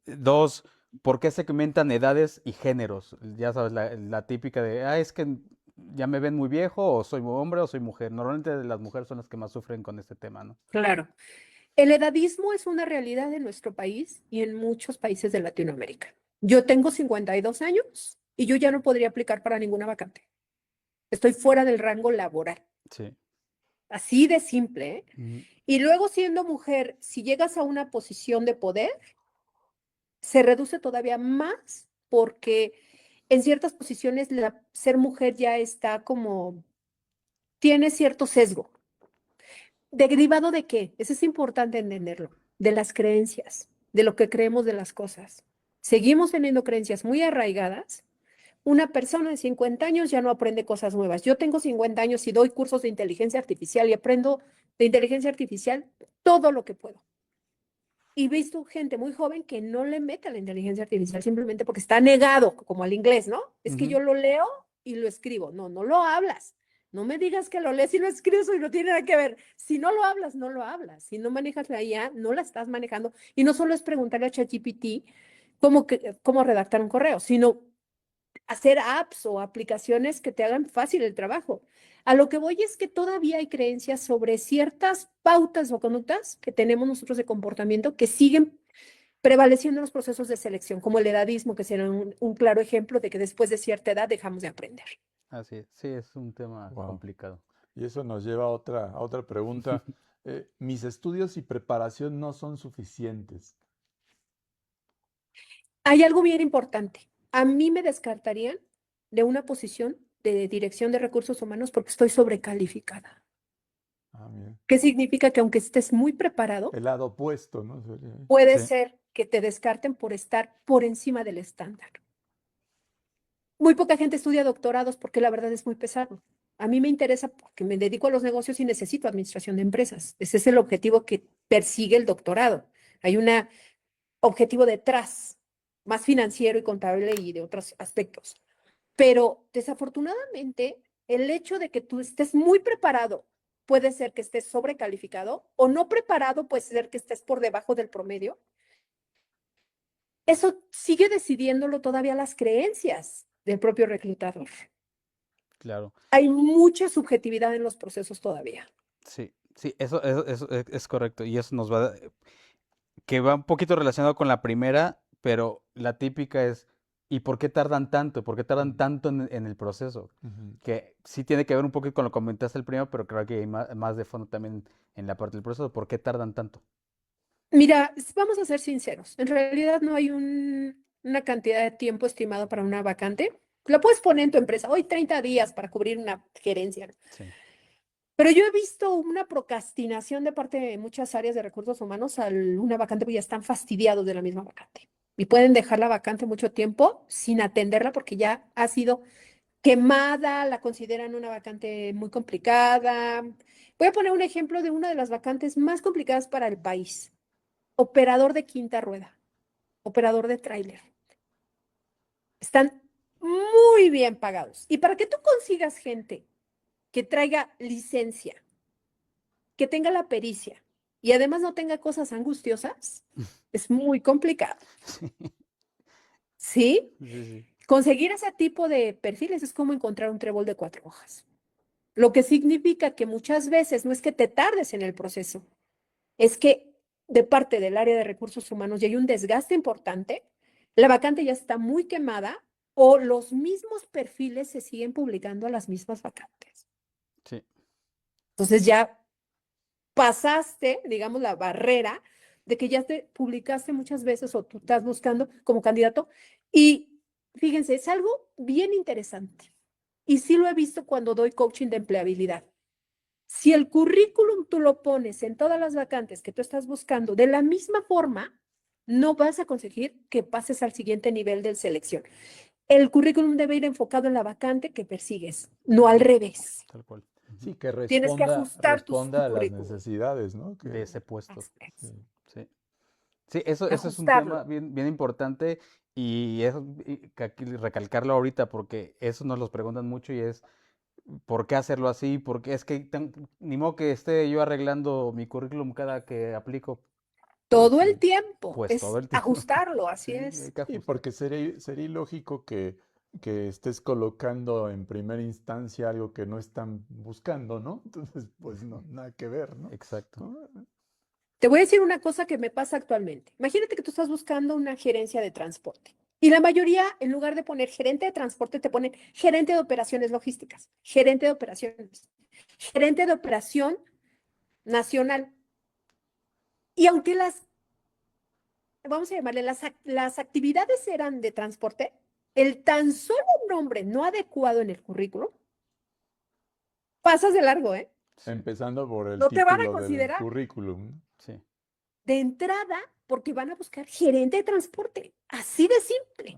Dos, ¿por qué segmentan edades y géneros? Ya sabes, la típica de, es que ya me ven muy viejo, o soy hombre o soy mujer. Normalmente las mujeres son las que más sufren con este tema, ¿no? Claro. El edadismo es una realidad en nuestro país y en muchos países de Latinoamérica. Yo tengo 52 años y yo ya no podría aplicar para ninguna vacante. Estoy fuera del rango laboral. Sí. Así de simple, ¿eh? Ujú. Y luego siendo mujer, si llegas a una posición de poder, se reduce todavía más porque en ciertas posiciones ser mujer ya está como, tiene cierto sesgo. ¿Derivado de qué? Eso es importante entenderlo, de las creencias, de lo que creemos de las cosas. Seguimos teniendo creencias muy arraigadas. Una persona de 50 años ya no aprende cosas nuevas. Yo tengo 50 años y doy cursos de inteligencia artificial y aprendo de inteligencia artificial todo lo que puedo. Y he visto gente muy joven que no le mete a la inteligencia artificial simplemente porque está negado, como al inglés, ¿no? Es que Ujú. yo lo leo y lo escribo. No, no lo hablas. No me digas que lo lees y lo escribes y no tiene nada que ver. Si no lo hablas, no lo hablas. Si no manejas la IA, no la estás manejando. Y no solo es preguntarle a ChatGPT cómo redactar un correo, sino hacer apps o aplicaciones que te hagan fácil el trabajo. A lo que voy es que todavía hay creencias sobre ciertas pautas o conductas que tenemos nosotros de comportamiento que siguen prevaleciendo en los procesos de selección, como el edadismo, que será un claro ejemplo de que después de cierta edad dejamos de aprender. Así es. Sí, es un tema Wow. complicado. Y eso nos lleva a otra pregunta. Mis estudios y preparación no son suficientes. Hay algo bien importante. A mí me descartarían de una posición de dirección de recursos humanos porque estoy sobrecalificada. Mira. ¿Qué significa? Que aunque estés muy preparado, El lado opuesto, ¿no? puede Sí. ser que te descarten por estar por encima del estándar. Muy poca gente estudia doctorados porque la verdad es muy pesado. A mí me interesa porque me dedico a los negocios y necesito administración de empresas. Ese es el objetivo que persigue el doctorado. Hay un objetivo detrás, más financiero y contable y de otros aspectos. Pero desafortunadamente, el hecho de que tú estés muy preparado puede ser que estés sobrecalificado o no preparado, puede ser que estés por debajo del promedio. Eso sigue decidiéndolo todavía las creencias del propio reclutador. Claro. Hay mucha subjetividad en los procesos todavía. Sí, sí, eso es correcto. Y eso nos va, que va un poquito relacionado con la primera, pero la típica es, ¿y por qué tardan tanto? ¿Por qué tardan tanto en el proceso? Ujú. Que sí tiene que ver un poquito con lo que comentaste el primero, pero creo que hay más de fondo también en la parte del proceso. ¿Por qué tardan tanto? Mira, vamos a ser sinceros. En realidad no hay una cantidad de tiempo estimado para una vacante. La puedes poner en tu empresa. Hoy 30 días para cubrir una gerencia, ¿no? Sí, Pero yo he visto una procrastinación de parte de muchas áreas de recursos humanos a una vacante porque ya están fastidiados de la misma vacante. Y pueden dejar la vacante mucho tiempo sin atenderla porque ya ha sido quemada, la consideran una vacante muy complicada. Voy a poner un ejemplo de una de las vacantes más complicadas para el país. Operador de quinta rueda, operador de tráiler. Están muy bien pagados. Y para que tú consigas gente que traiga licencia, que tenga la pericia y además no tenga cosas angustiosas, es muy complicado. sí, ¿Sí? sí, sí. Conseguir ese tipo de perfiles es como encontrar un trébol de 4 hojas. Lo que significa que muchas veces no es que te tardes en el proceso, es que de parte del área de recursos humanos ya hay un desgaste importante, la vacante ya está muy quemada o los mismos perfiles se siguen publicando a las mismas vacantes. Sí, Entonces ya pasaste, digamos, la barrera de que ya te publicaste muchas veces o tú estás buscando como candidato y fíjense, es algo bien interesante. Y sí lo he visto cuando doy coaching de empleabilidad. Si el currículum tú lo pones en todas las vacantes que tú estás buscando de la misma forma, no vas a conseguir que pases al siguiente nivel de selección. El currículum debe ir enfocado en la vacante que persigues, no al revés. tal cual. Sí, que Tienes que ajustar tu responda a las currículum. necesidades, ¿no? De ese puesto. Así es. Sí. Sí. Sí, eso es un tema Ajustarlo. bien importante y eso que aquí recalcarlo ahorita porque eso nos los preguntan mucho y es ¿por qué hacerlo así? Porque es que ni modo que esté yo arreglando mi currículum cada que aplico, pues Todo el sí, tiempo pues todo es el tiempo. ajustarlo, Sí, así hay es. que Sí, ajustar. porque sería ilógico que estés colocando en primera instancia algo que no están buscando, ¿no? Entonces, pues no, nada que ver, ¿no? Exacto. ¿No? Te voy a decir una cosa que me pasa actualmente. Imagínate que tú estás buscando una gerencia de transporte y la mayoría, en lugar de poner gerente de transporte, te ponen gerente de operaciones logísticas, gerente de operaciones, gerente de operación nacional. Y aunque vamos a llamarle, las actividades eran de transporte, el tan solo nombre no adecuado en el currículum, pasas de largo, ¿eh? Sí, Empezando por el No te van a título del considerar currículum, ¿no? sí, de entrada porque van a buscar gerente de transporte. Así de simple.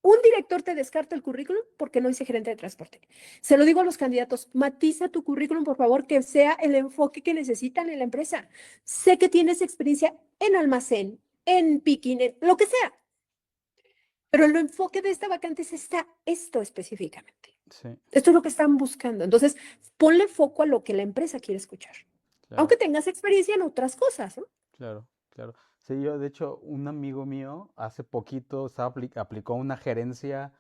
Un director te descarta el currículum porque no dice gerente de transporte. Se lo digo a los candidatos, matiza tu currículum, por favor, que sea el enfoque que necesitan en la empresa. Sé que tienes experiencia en almacén, en picking, en lo que sea, pero el enfoque de esta vacante es esto específicamente. sí, Esto es lo que están buscando. Entonces, ponle foco a lo que la empresa quiere escuchar, claro. aunque tengas experiencia en otras cosas, ¿no? Claro, claro. Sí, yo de hecho, un amigo mío hace poquito aplicó una gerencia,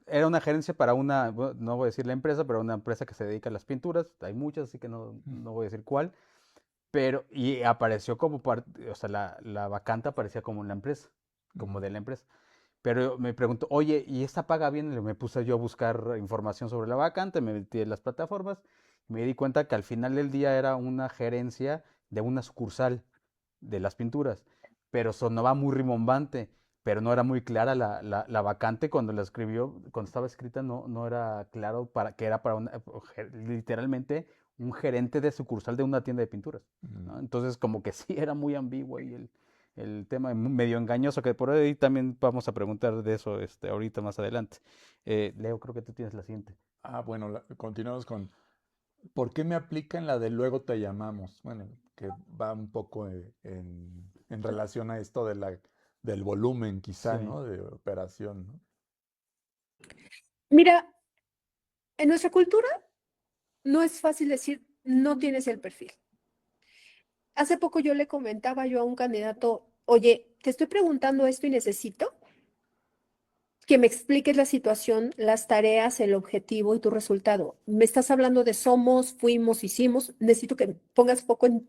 era una gerencia para una, bueno, no voy a decir la empresa, pero una empresa que se dedica a las pinturas, hay muchas, así que no voy a decir cuál, pero, y apareció como parte, o sea, la vacante aparecía como en la empresa, como Ujú. de la empresa. Pero me preguntó, oye, ¿y esta paga bien? Y me puse yo a buscar información sobre la vacante, me metí en las plataformas, y me di cuenta que al final del día era una gerencia de una sucursal de las pinturas, pero sonaba muy rimbombante, pero no era muy clara la vacante cuando la escribió, cuando estaba escrita no era claro para que era para literalmente un gerente de sucursal de una tienda de pinturas, Mm. ¿no? Entonces como que sí era muy ambiguo ahí el tema medio engañoso, que por ahí también vamos a preguntar de eso ahorita más adelante. Leo, creo que tú tienes la siguiente. Bueno, continuamos con ¿por qué me aplican la de luego te llamamos? Bueno, que va un poco en relación a esto del volumen quizá, Sí. ¿no? De operación, ¿no? Mira, en nuestra cultura no es fácil decir no tienes el perfil. Hace poco yo le comentaba yo a un candidato, oye, te estoy preguntando esto y necesito que me expliques la situación, las tareas, el objetivo y tu resultado. Me estás hablando de somos, fuimos, hicimos. Necesito que pongas foco en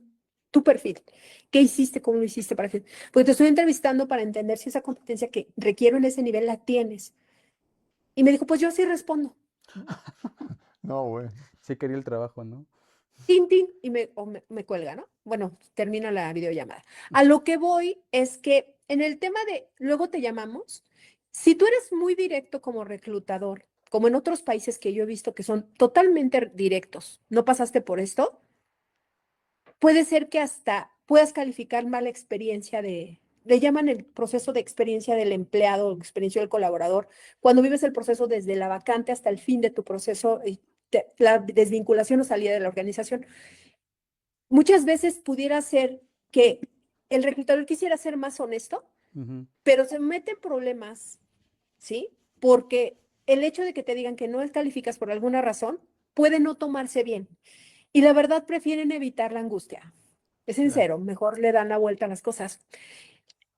tu perfil. ¿Qué hiciste? ¿Cómo lo hiciste? Porque te estoy entrevistando para entender si esa competencia que requiero en ese nivel la tienes. Y me dijo, pues yo así respondo. No, güey. Sí quería el trabajo, ¿no? Tin, tin, y me cuelga, ¿no? Bueno, termina la videollamada. A lo que voy es que en el tema de luego te llamamos, si tú eres muy directo como reclutador, como en otros países que yo he visto que son totalmente directos, no pasaste por esto, puede ser que hasta puedas calificar mala experiencia le llaman el proceso de experiencia del empleado, experiencia del colaborador, cuando vives el proceso desde la vacante hasta el fin de tu proceso, la desvinculación o salida de la organización. Muchas veces pudiera ser que el reclutador quisiera ser más honesto, Ujú. pero se mete en problemas, ¿sí? Porque el hecho de que te digan que no calificas por alguna razón puede no tomarse bien. Y la verdad prefieren evitar la angustia. Es Claro. sincero, mejor le dan la vuelta a las cosas.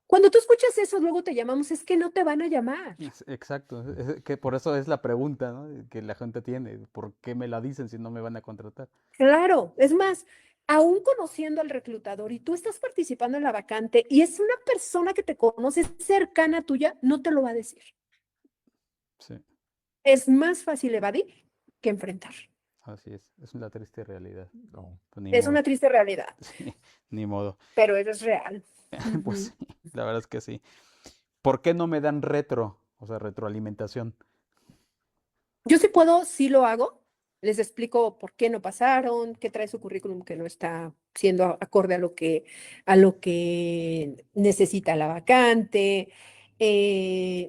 Cuando tú escuchas eso, luego te llamamos, es que no te van a llamar. Exacto, que por eso es la pregunta, ¿no? Que la gente tiene, ¿por qué me la dicen si no me van a contratar? Claro, es más, aún conociendo al reclutador y tú estás participando en la vacante y es una persona que te conoce cercana tuya, no te lo va a decir. Sí, Es más fácil evadir que enfrentar. así es la triste realidad. No. Pues ni Es modo, una triste realidad, sí, ni modo. pero es real. Pues Ujú. sí, la verdad es que sí. ¿Por qué no me dan o sea, retroalimentación? Yo sí puedo, sí lo hago. Les explico por qué no pasaron, qué trae su currículum que no está siendo acorde a lo que necesita la vacante.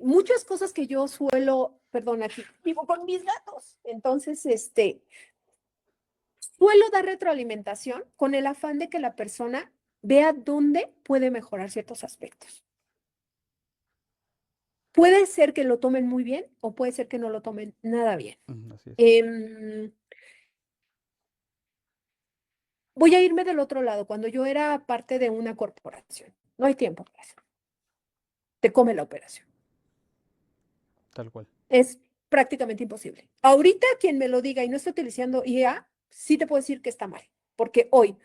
Muchas cosas que yo suelo, perdón, aquí vivo con mis gatos. Entonces, suelo dar retroalimentación con el afán de que la persona vea dónde puede mejorar ciertos aspectos. Puede ser que lo tomen muy bien o puede ser que no lo tomen nada bien. Así es. Voy a irme del otro lado. Cuando yo era parte de una corporación, no hay tiempo para eso. Te come la operación. Tal cual. Es prácticamente imposible. Ahorita quien me lo diga y no está utilizando IA, sí te puedo decir que está mal. Porque hoy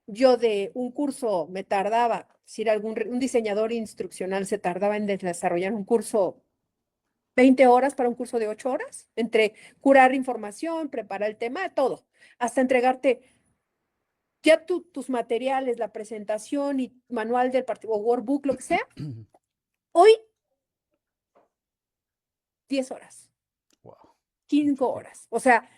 yo de un curso me tardaba, si era un diseñador instruccional se tardaba en desarrollar un curso 20 horas para un curso de 8 horas, entre curar información, preparar el tema, todo, hasta entregarte ya tus materiales, la presentación y manual del partido, o workbook, lo que sea, hoy 10 horas, Wow, mucho 5 tiempo. horas. O sea,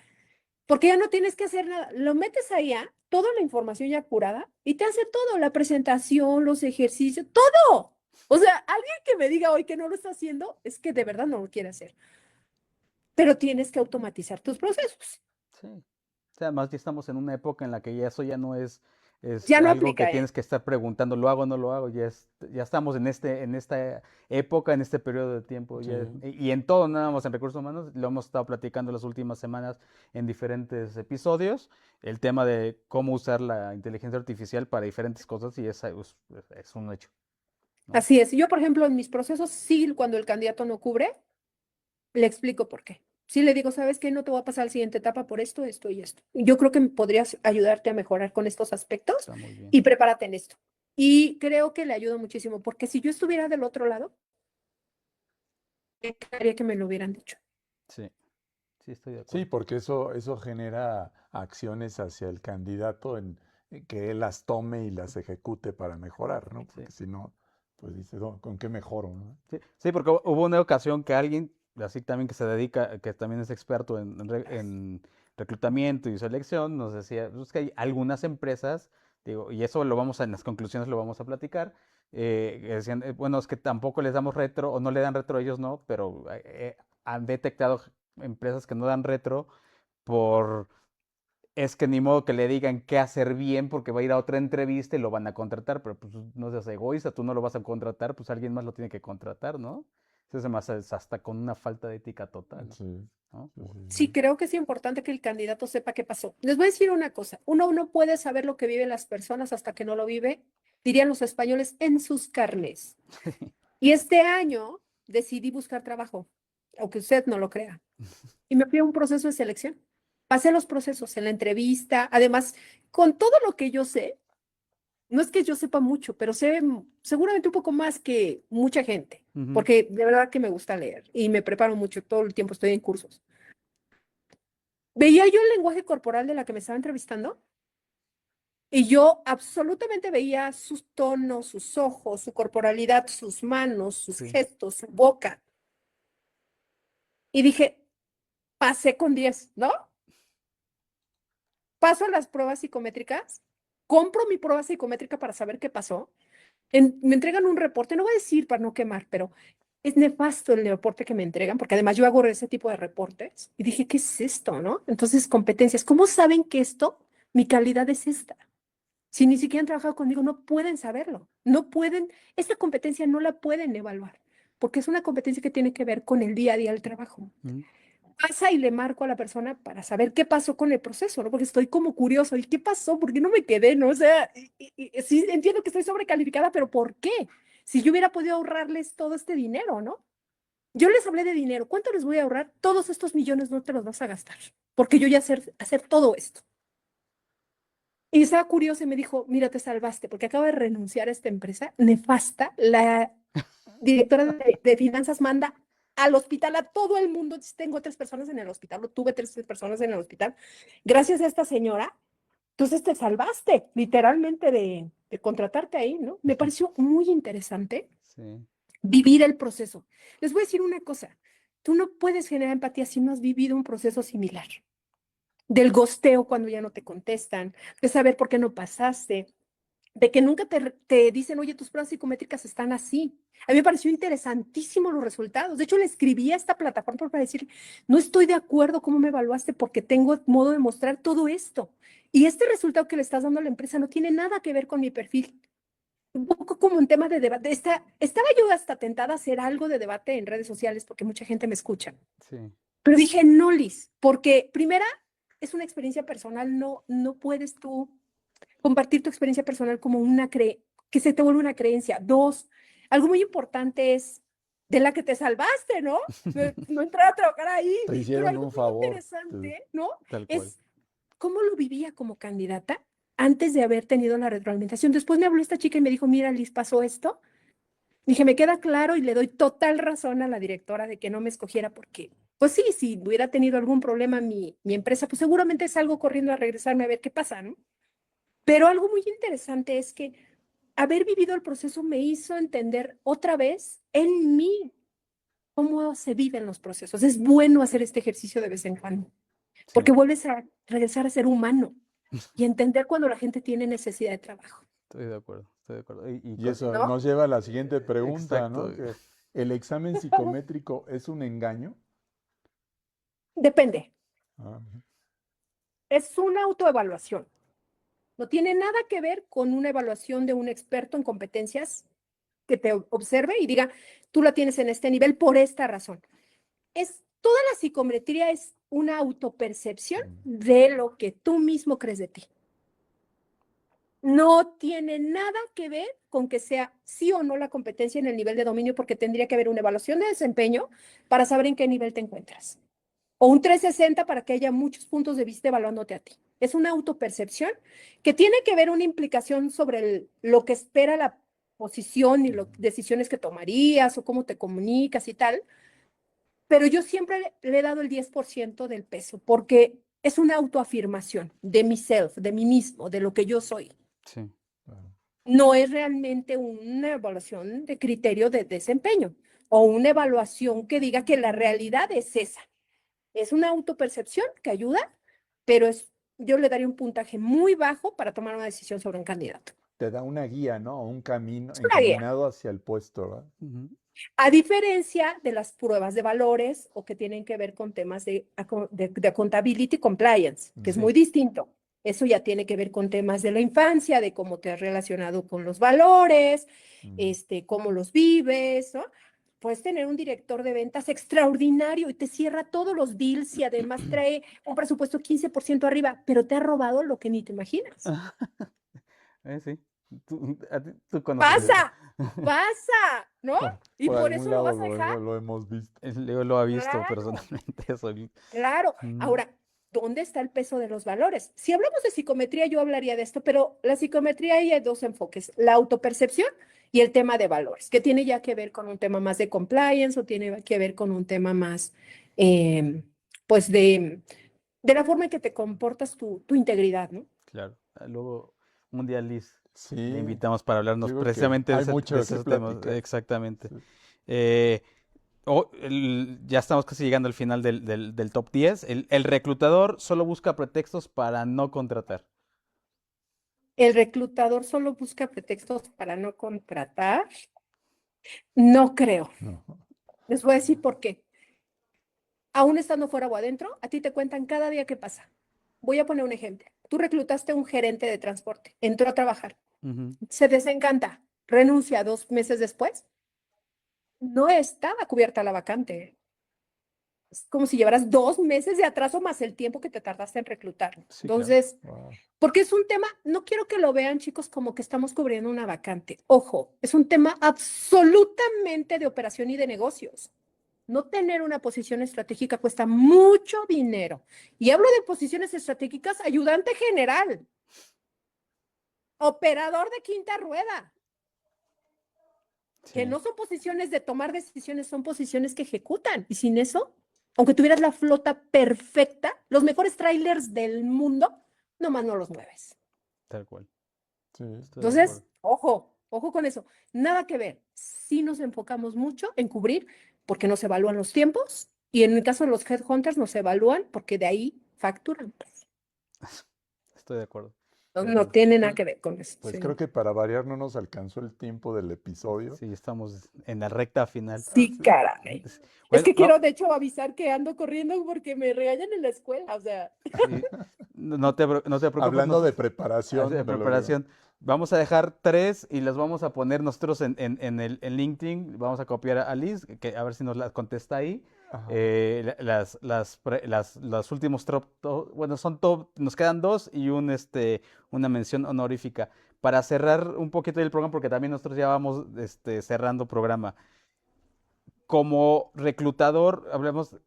porque ya no tienes que hacer nada. Lo metes allá, toda la información ya curada, y te hace todo, la presentación, los ejercicios, todo. O sea, alguien que me diga hoy que no lo está haciendo, es que de verdad no lo quiere hacer. Pero tienes que automatizar tus procesos. Sí. O sea, además ya estamos en una época en la que ya eso ya no es Ya no algo que aplica, ¿eh? tienes que estar preguntando, ¿lo hago o no lo hago? Ya estamos en esta época, en este periodo de tiempo. Sí. Y en todo, nada más en recursos humanos, lo hemos estado platicando las últimas semanas en diferentes episodios, el tema de cómo usar la inteligencia artificial para diferentes cosas y es un hecho, ¿no? Así es. Yo, por ejemplo, en mis procesos, sí, cuando el candidato no cubre, le explico por qué. Sí le digo, ¿sabes qué? No te voy a pasar a la siguiente etapa por esto, esto y esto. Yo creo que podrías ayudarte a mejorar con estos aspectos Está muy bien. y prepárate en esto. Y creo que le ayuda muchísimo, porque si yo estuviera del otro lado, quería que me lo hubieran dicho. Sí, sí, estoy de Sí, acuerdo. porque eso genera acciones hacia el candidato en que él las tome y las ejecute para mejorar, ¿no? Sí. Porque si no, pues dice, "No, ¿con qué mejoro, no?" Sí, sí, porque hubo una ocasión que alguien, así también que se dedica, que también es experto en reclutamiento y selección, nos decía, "Pues es que hay algunas empresas, digo, y eso lo vamos en las conclusiones lo vamos a platicar, que decían, bueno, es que tampoco les damos retro o no le dan retro, ellos no, pero han detectado empresas que no dan retro por, es que ni modo que le digan qué hacer bien porque va a ir a otra entrevista y lo van a contratar, pero pues no seas egoísta, tú no lo vas a contratar, pues alguien más lo tiene que contratar, ¿no? Eso se me hace hasta con una falta de ética total, Sí, ¿no? sí, sí, Sí, sí. creo que es importante que el candidato sepa qué pasó. Les voy a decir una cosa, uno no puede saber lo que viven las personas hasta que no lo vive, dirían los españoles, en sus carnes. Y este año decidí buscar trabajo, aunque usted no lo crea. Y me fui a un proceso de selección. Pasé los procesos en la entrevista, además, con todo lo que yo sé, no es que yo sepa mucho, pero sé seguramente un poco más que mucha gente, Ujú. porque de verdad que me gusta leer y me preparo mucho, todo el tiempo estoy en cursos. Veía yo el lenguaje corporal de la que me estaba entrevistando y yo absolutamente veía sus tonos, sus ojos, su corporalidad, sus manos, sus Sí. gestos, su boca. Y dije, pasé con 10, ¿no? Paso las pruebas psicométricas, compro mi prueba psicométrica para saber qué pasó. Me entregan un reporte, no voy a decir para no quemar, pero es nefasto el reporte que me entregan, porque además yo hago ese tipo de reportes. Y dije, ¿qué es esto, no? Entonces, competencias. ¿Cómo saben que esto, mi calidad es esta? Si ni siquiera han trabajado conmigo, no pueden saberlo. No pueden, esta competencia no la pueden evaluar, porque es una competencia que tiene que ver con el día a día del trabajo. Ujú. Pasa y le marco a la persona para saber qué pasó con el proceso, ¿no? Porque estoy como curioso, ¿y qué pasó? ¿Por qué no me quedé, no? O sea, sí entiendo que estoy sobrecalificada, pero ¿por qué? Si yo hubiera podido ahorrarles todo este dinero, ¿no? Yo les hablé de dinero, ¿cuánto les voy a ahorrar? Todos estos millones no te los vas a gastar, porque yo ya hacer todo esto. Y estaba curioso y me dijo, mira, te salvaste, porque acabo de renunciar a esta empresa nefasta. La directora de finanzas manda al hospital a todo el mundo. Tengo 3 personas en el hospital, o tuve 3 personas en el hospital. Gracias a esta señora, entonces te salvaste, literalmente, de contratarte ahí, ¿no? Me pareció muy interesante Sí. vivir el proceso. Les voy a decir una cosa, tú no puedes generar empatía si no has vivido un proceso similar. Del gosteo cuando ya no te contestan, de saber por qué no pasaste, de que nunca te dicen, oye, tus pruebas psicométricas están así. A mí me pareció interesantísimo los resultados. De hecho, le escribí a esta plataforma para decir, no estoy de acuerdo cómo me evaluaste porque tengo modo de mostrar todo esto. Y este resultado que le estás dando a la empresa no tiene nada que ver con mi perfil. Un poco como un tema de debate. Estaba yo hasta tentada a hacer algo de debate en redes sociales porque mucha gente me escucha. Sí. Pero dije, no, Liz, porque primera, es una experiencia personal, no puedes tú compartir tu experiencia personal como que se te vuelve una creencia. 2, algo muy importante es de la que te salvaste, ¿no? No entrar a trabajar ahí. Te Pero hicieron algo un muy favor. interesante, ¿no? Tal cual. Es cómo lo vivía como candidata antes de haber tenido la retroalimentación. Después me habló esta chica y me dijo, mira, Liz, pasó esto. Dije, me queda claro y le doy total razón a la directora de que no me escogiera porque, pues sí, si hubiera tenido algún problema mi empresa, pues seguramente salgo corriendo a regresarme a ver qué pasa, ¿no? Pero algo muy interesante es que haber vivido el proceso me hizo entender otra vez en mí cómo se viven los procesos. Es bueno hacer este ejercicio de vez en cuando, porque Sí, vuelves a regresar a ser humano y entender cuando la gente tiene necesidad de trabajo, estoy de acuerdo, estoy de acuerdo. Y eso ¿no? nos lleva a la siguiente pregunta, Exacto. ¿no? Que el examen psicométrico es un engaño. Depende, Ah, es una autoevaluación. No tiene nada que ver con una evaluación de un experto en competencias que te observe y diga, tú la tienes en este nivel por esta razón. Toda la psicometría es una autopercepción de lo que tú mismo crees de ti. No tiene nada que ver con que sea sí o no la competencia en el nivel de dominio, porque tendría que haber una evaluación de desempeño para saber en qué nivel te encuentras. O un 360 para que haya muchos puntos de vista evaluándote a ti. Es una autopercepción que tiene que ver una implicación sobre lo que espera la posición y las decisiones que tomarías o cómo te comunicas y tal. Pero yo siempre le he dado el 10% del peso porque es una autoafirmación de mi self, de mí mismo, de lo que yo soy. Sí. claro. No es realmente una evaluación de criterio de desempeño o una evaluación que diga que la realidad es esa. Es una autopercepción que ayuda, pero yo le daría un puntaje muy bajo para tomar una decisión sobre un candidato. te da una guía, ¿no? O un camino Es una guía. encaminado hacia el puesto, ¿verdad? Ujú. A diferencia de las pruebas de valores o que tienen que ver con temas de accountability compliance, que es Sí. muy distinto. Eso ya tiene que ver con temas de la infancia, de cómo te has relacionado con los valores, cómo los vives, ¿no? Puedes tener un director de ventas extraordinario y te cierra todos los deals y además trae un presupuesto 15% arriba, pero te ha robado lo que ni te imaginas. Sí. Tú conoces eso. Pasa, ¿no? Y por algún eso lo lado vas a dejar. lo hemos visto. Yo lo he visto Claro. personalmente eso. Claro. Mm. Ahora, ¿dónde está el peso de los valores? Si hablamos de psicometría, yo hablaría de esto, pero la psicometría ahí hay dos enfoques, la autopercepción y el tema de valores, que tiene ya que ver con un tema más de compliance o tiene que ver con un tema más, pues, de la forma en que te comportas tu integridad, ¿no? Claro. Luego, un día, Liz, le Sí, invitamos para hablarnos yo creo que precisamente de, hay mucho de de qué esos temas. platicar. Exactamente. Sí. Ya estamos casi llegando al final del top 10. El reclutador solo busca pretextos para no contratar. El reclutador solo busca pretextos para no contratar. No creo. No. Les voy a decir por qué. Aún estando fuera o adentro, a ti te cuentan cada día qué pasa. Voy a poner un ejemplo. Tú reclutaste a un gerente de transporte, entró a trabajar, Ujú. se desencanta, renuncia 2 meses después. No estaba cubierta la vacante. Es como si llevaras 2 meses de atraso más el tiempo que te tardaste en reclutar. Sí, claro. Entonces, Wow. porque es un tema, no quiero que lo vean, chicos, como que estamos cubriendo una vacante. Ojo, es un tema absolutamente de operación y de negocios. No tener una posición estratégica cuesta mucho dinero. Y hablo de posiciones estratégicas, ayudante general, operador de quinta rueda, que Sí. no son posiciones de tomar decisiones, son posiciones que ejecutan. Y sin eso, aunque tuvieras la flota perfecta, los mejores trailers del mundo, nomás no los mueves. Tal cual. Sí. Estoy de Entonces, acuerdo. ojo con eso. Nada que ver. Sí nos enfocamos mucho en cubrir porque nos evalúan los tiempos y en el caso de los headhunters nos evalúan porque de ahí facturan. Estoy de acuerdo. No tiene nada que ver con eso. Pues Sí. creo que para variar no nos alcanzó el tiempo del episodio. Sí, estamos en la recta final. Sí, caray. Es Bueno, que quiero, de hecho, avisar que ando corriendo porque me regañan en la escuela. O sea, sí, no te preocupes. Hablando de preparación. de de lo que- preparación. Vamos a dejar 3 y las vamos a poner nosotros en LinkedIn. Vamos a copiar a Liz, que a ver si nos las contesta ahí. Ajá. Los últimos bueno, son top, nos quedan 2 y una mención honorífica. Para cerrar un poquito el programa, porque también nosotros ya vamos cerrando programa. Como reclutador, hablemos,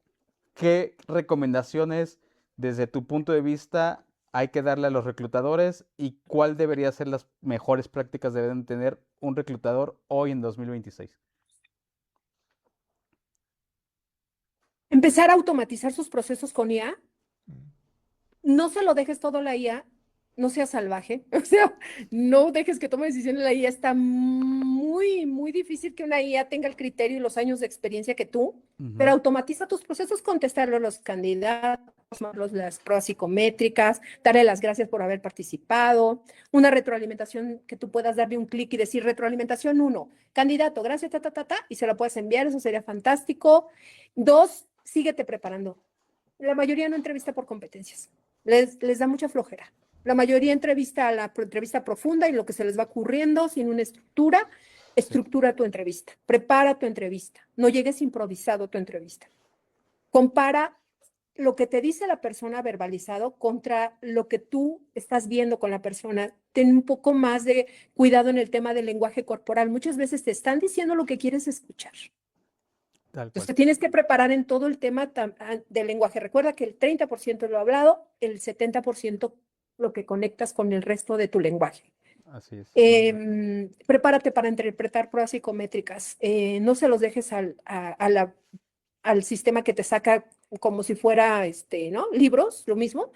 ¿qué recomendaciones desde tu punto de vista hay que darle a los reclutadores y cuál debería ser las mejores prácticas deben tener un reclutador hoy en 2026? empezar a automatizar sus procesos con IA. No se lo dejes todo a la IA, no seas salvaje, o sea, no dejes que tome decisiones la IA. Está muy, muy difícil que una IA tenga el criterio y los años de experiencia que tú, pero automatiza tus procesos, contestarle a los candidatos, las pruebas psicométricas, darle las gracias por haber participado, una retroalimentación que tú puedas darle un clic y decir retroalimentación 1, candidato, gracias, y se la puedes enviar, eso sería fantástico. 2, síguete preparando. La mayoría no entrevista por competencias. Les da mucha flojera. La mayoría entrevista a la entrevista profunda y lo que se les va ocurriendo sin una estructura. Estructura tu entrevista, prepara tu entrevista, no llegues improvisado a tu entrevista. Compara lo que te dice la persona verbalizado contra lo que tú estás viendo con la persona. Ten un poco más de cuidado en el tema del lenguaje corporal. Muchas veces te están diciendo lo que quieres escuchar. Tal cual. Entonces, te tienes que preparar en todo el tema del lenguaje. Recuerda que el 30% lo hablado, el 70% lo que conectas con el resto de tu lenguaje. Así es. Prepárate para interpretar pruebas psicométricas. No se los dejes al sistema que te saca como si fuera, ¿no? Libros, lo mismo.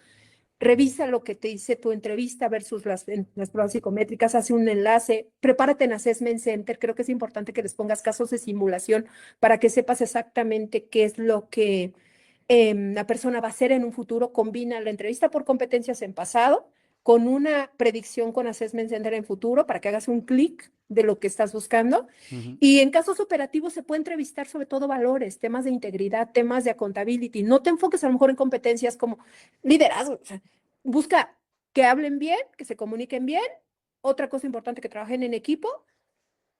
Revisa lo que te dice tu entrevista versus las pruebas psicométricas, hace un enlace, prepárate en Assessment Center. Creo que es importante que les pongas casos de simulación para que sepas exactamente qué es lo que la persona va a hacer en un futuro. Combina la entrevista por competencias en pasado con una predicción con Assessment Center en futuro para que hagas un clic de lo que estás buscando. Ujú. Y en casos operativos se puede entrevistar sobre todo valores, temas de integridad, temas de accountability. No te enfoques a lo mejor en competencias como liderazgo. O sea, busca que hablen bien, que se comuniquen bien. Otra cosa importante, que trabajen en equipo,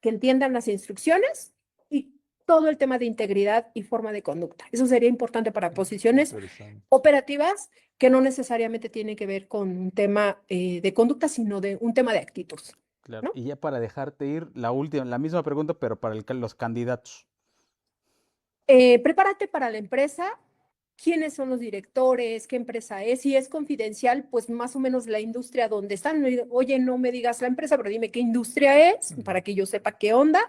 que entiendan las instrucciones y todo el tema de integridad y forma de conducta. Eso sería importante para posiciones Interesante. operativas que no necesariamente tienen que ver con un tema de conducta, sino de un tema de actitud. Claro. ¿No? Y ya para dejarte ir, la misma pregunta, pero para los candidatos. Prepárate para la empresa. ¿Quiénes son los directores? ¿Qué empresa es? Si es confidencial, pues más o menos la industria donde están. Oye, no me digas la empresa, pero dime qué industria es para que yo sepa qué onda.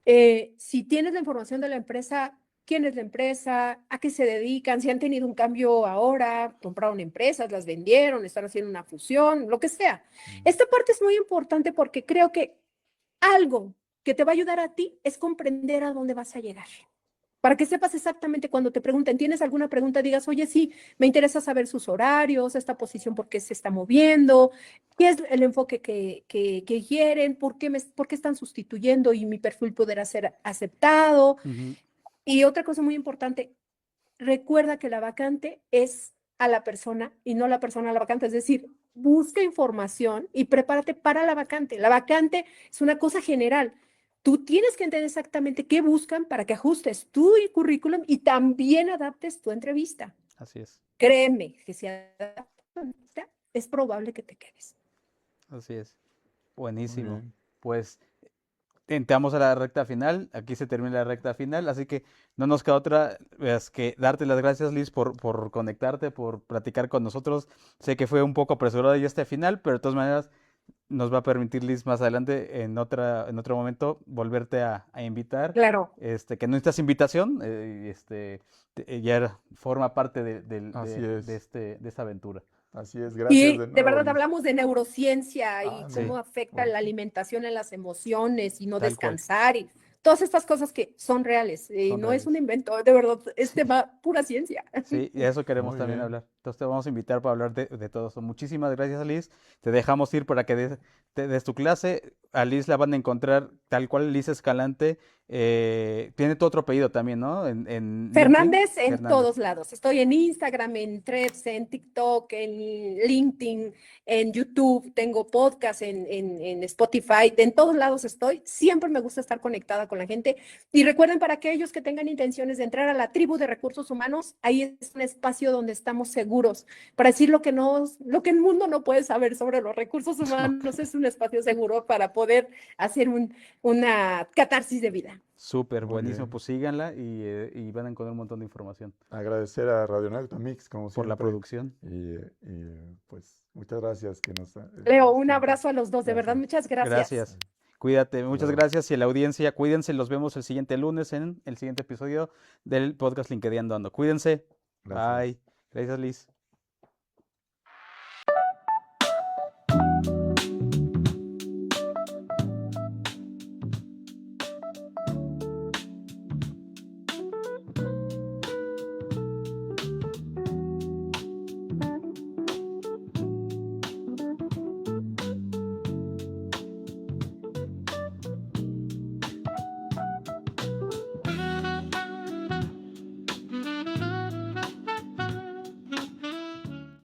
Si tienes la información de la empresa, quién es la empresa, a qué se dedican, si han tenido un cambio ahora, compraron empresas, las vendieron, están haciendo una fusión, lo que sea. Esta parte es muy importante porque creo que algo que te va a ayudar a ti es comprender a dónde vas a llegar. Para que sepas exactamente cuando te pregunten, ¿tienes alguna pregunta? Digas, oye, sí, me interesa saber sus horarios, esta posición, por qué se está moviendo, qué es el enfoque que quieren, por qué están sustituyendo y mi perfil podrá ser aceptado. Ujú. Y otra cosa muy importante, recuerda que la vacante es a la persona y no la persona a la vacante. Es decir, busca información y prepárate para la vacante. La vacante es una cosa general. Tú tienes que entender exactamente qué buscan para que ajustes tu currículum y también adaptes tu entrevista. Así es. Créeme que si adaptas tu entrevista, es probable que te quedes. Así es. Muy Buenísimo. bien. Pues entramos a la recta final. Aquí se termina la recta final, así que no nos queda otra es que darte las gracias, Liz, por conectarte, por platicar con nosotros. Sé que fue un poco apresurado ya este final, pero de todas maneras nos va a permitir, Liz, más adelante en otro momento volverte a invitar. Claro. Que no necesitas invitación, forma parte Así es. de esta aventura. Así es. Gracias Y de de nuevo, verdad Liz. hablamos de neurociencia y Ándale. cómo afecta Bueno, la alimentación en las emociones y no Tal cual. descansar y todas estas cosas que son reales. Y son no es un reales. invento, de verdad, es tema pura ciencia. Sí, y a eso queremos Muy también bien. hablar. Entonces te vamos a invitar para hablar de todo eso. Muchísimas gracias, Liz. Te dejamos ir para que te des tu clase. A Liz la van a encontrar tal cual, Liz Escalante. Tiene tu otro apellido también, ¿no? En LinkedIn. Fernández en Fernández. todos lados. Estoy en Instagram, en Threads, en TikTok, en LinkedIn, en YouTube, tengo podcast en Spotify, en todos lados estoy. Siempre me gusta estar conectada con la gente. Y recuerden, para aquellos que tengan intenciones de entrar a la tribu de recursos humanos, ahí es un espacio donde estamos seguros para decir lo que el mundo no puede saber sobre los recursos humanos. Es un espacio seguro para poder hacer una catarsis de vida. Súper, Muy buenísimo. bien. Pues síganla y van a encontrar un montón de información Agradecer a Radionauta Mix, como por la siempre. producción. Pues muchas gracias que nos Leo, un siempre. abrazo a los dos, de verdad, Gracias. muchas gracias. Gracias. Cuídate, muchas luego. gracias. Y a la audiencia, cuídense. Los vemos el siguiente lunes en el siguiente episodio del podcast LinkedIn Ando. Cuídense. Gracias. Bye. Gracias, Liz.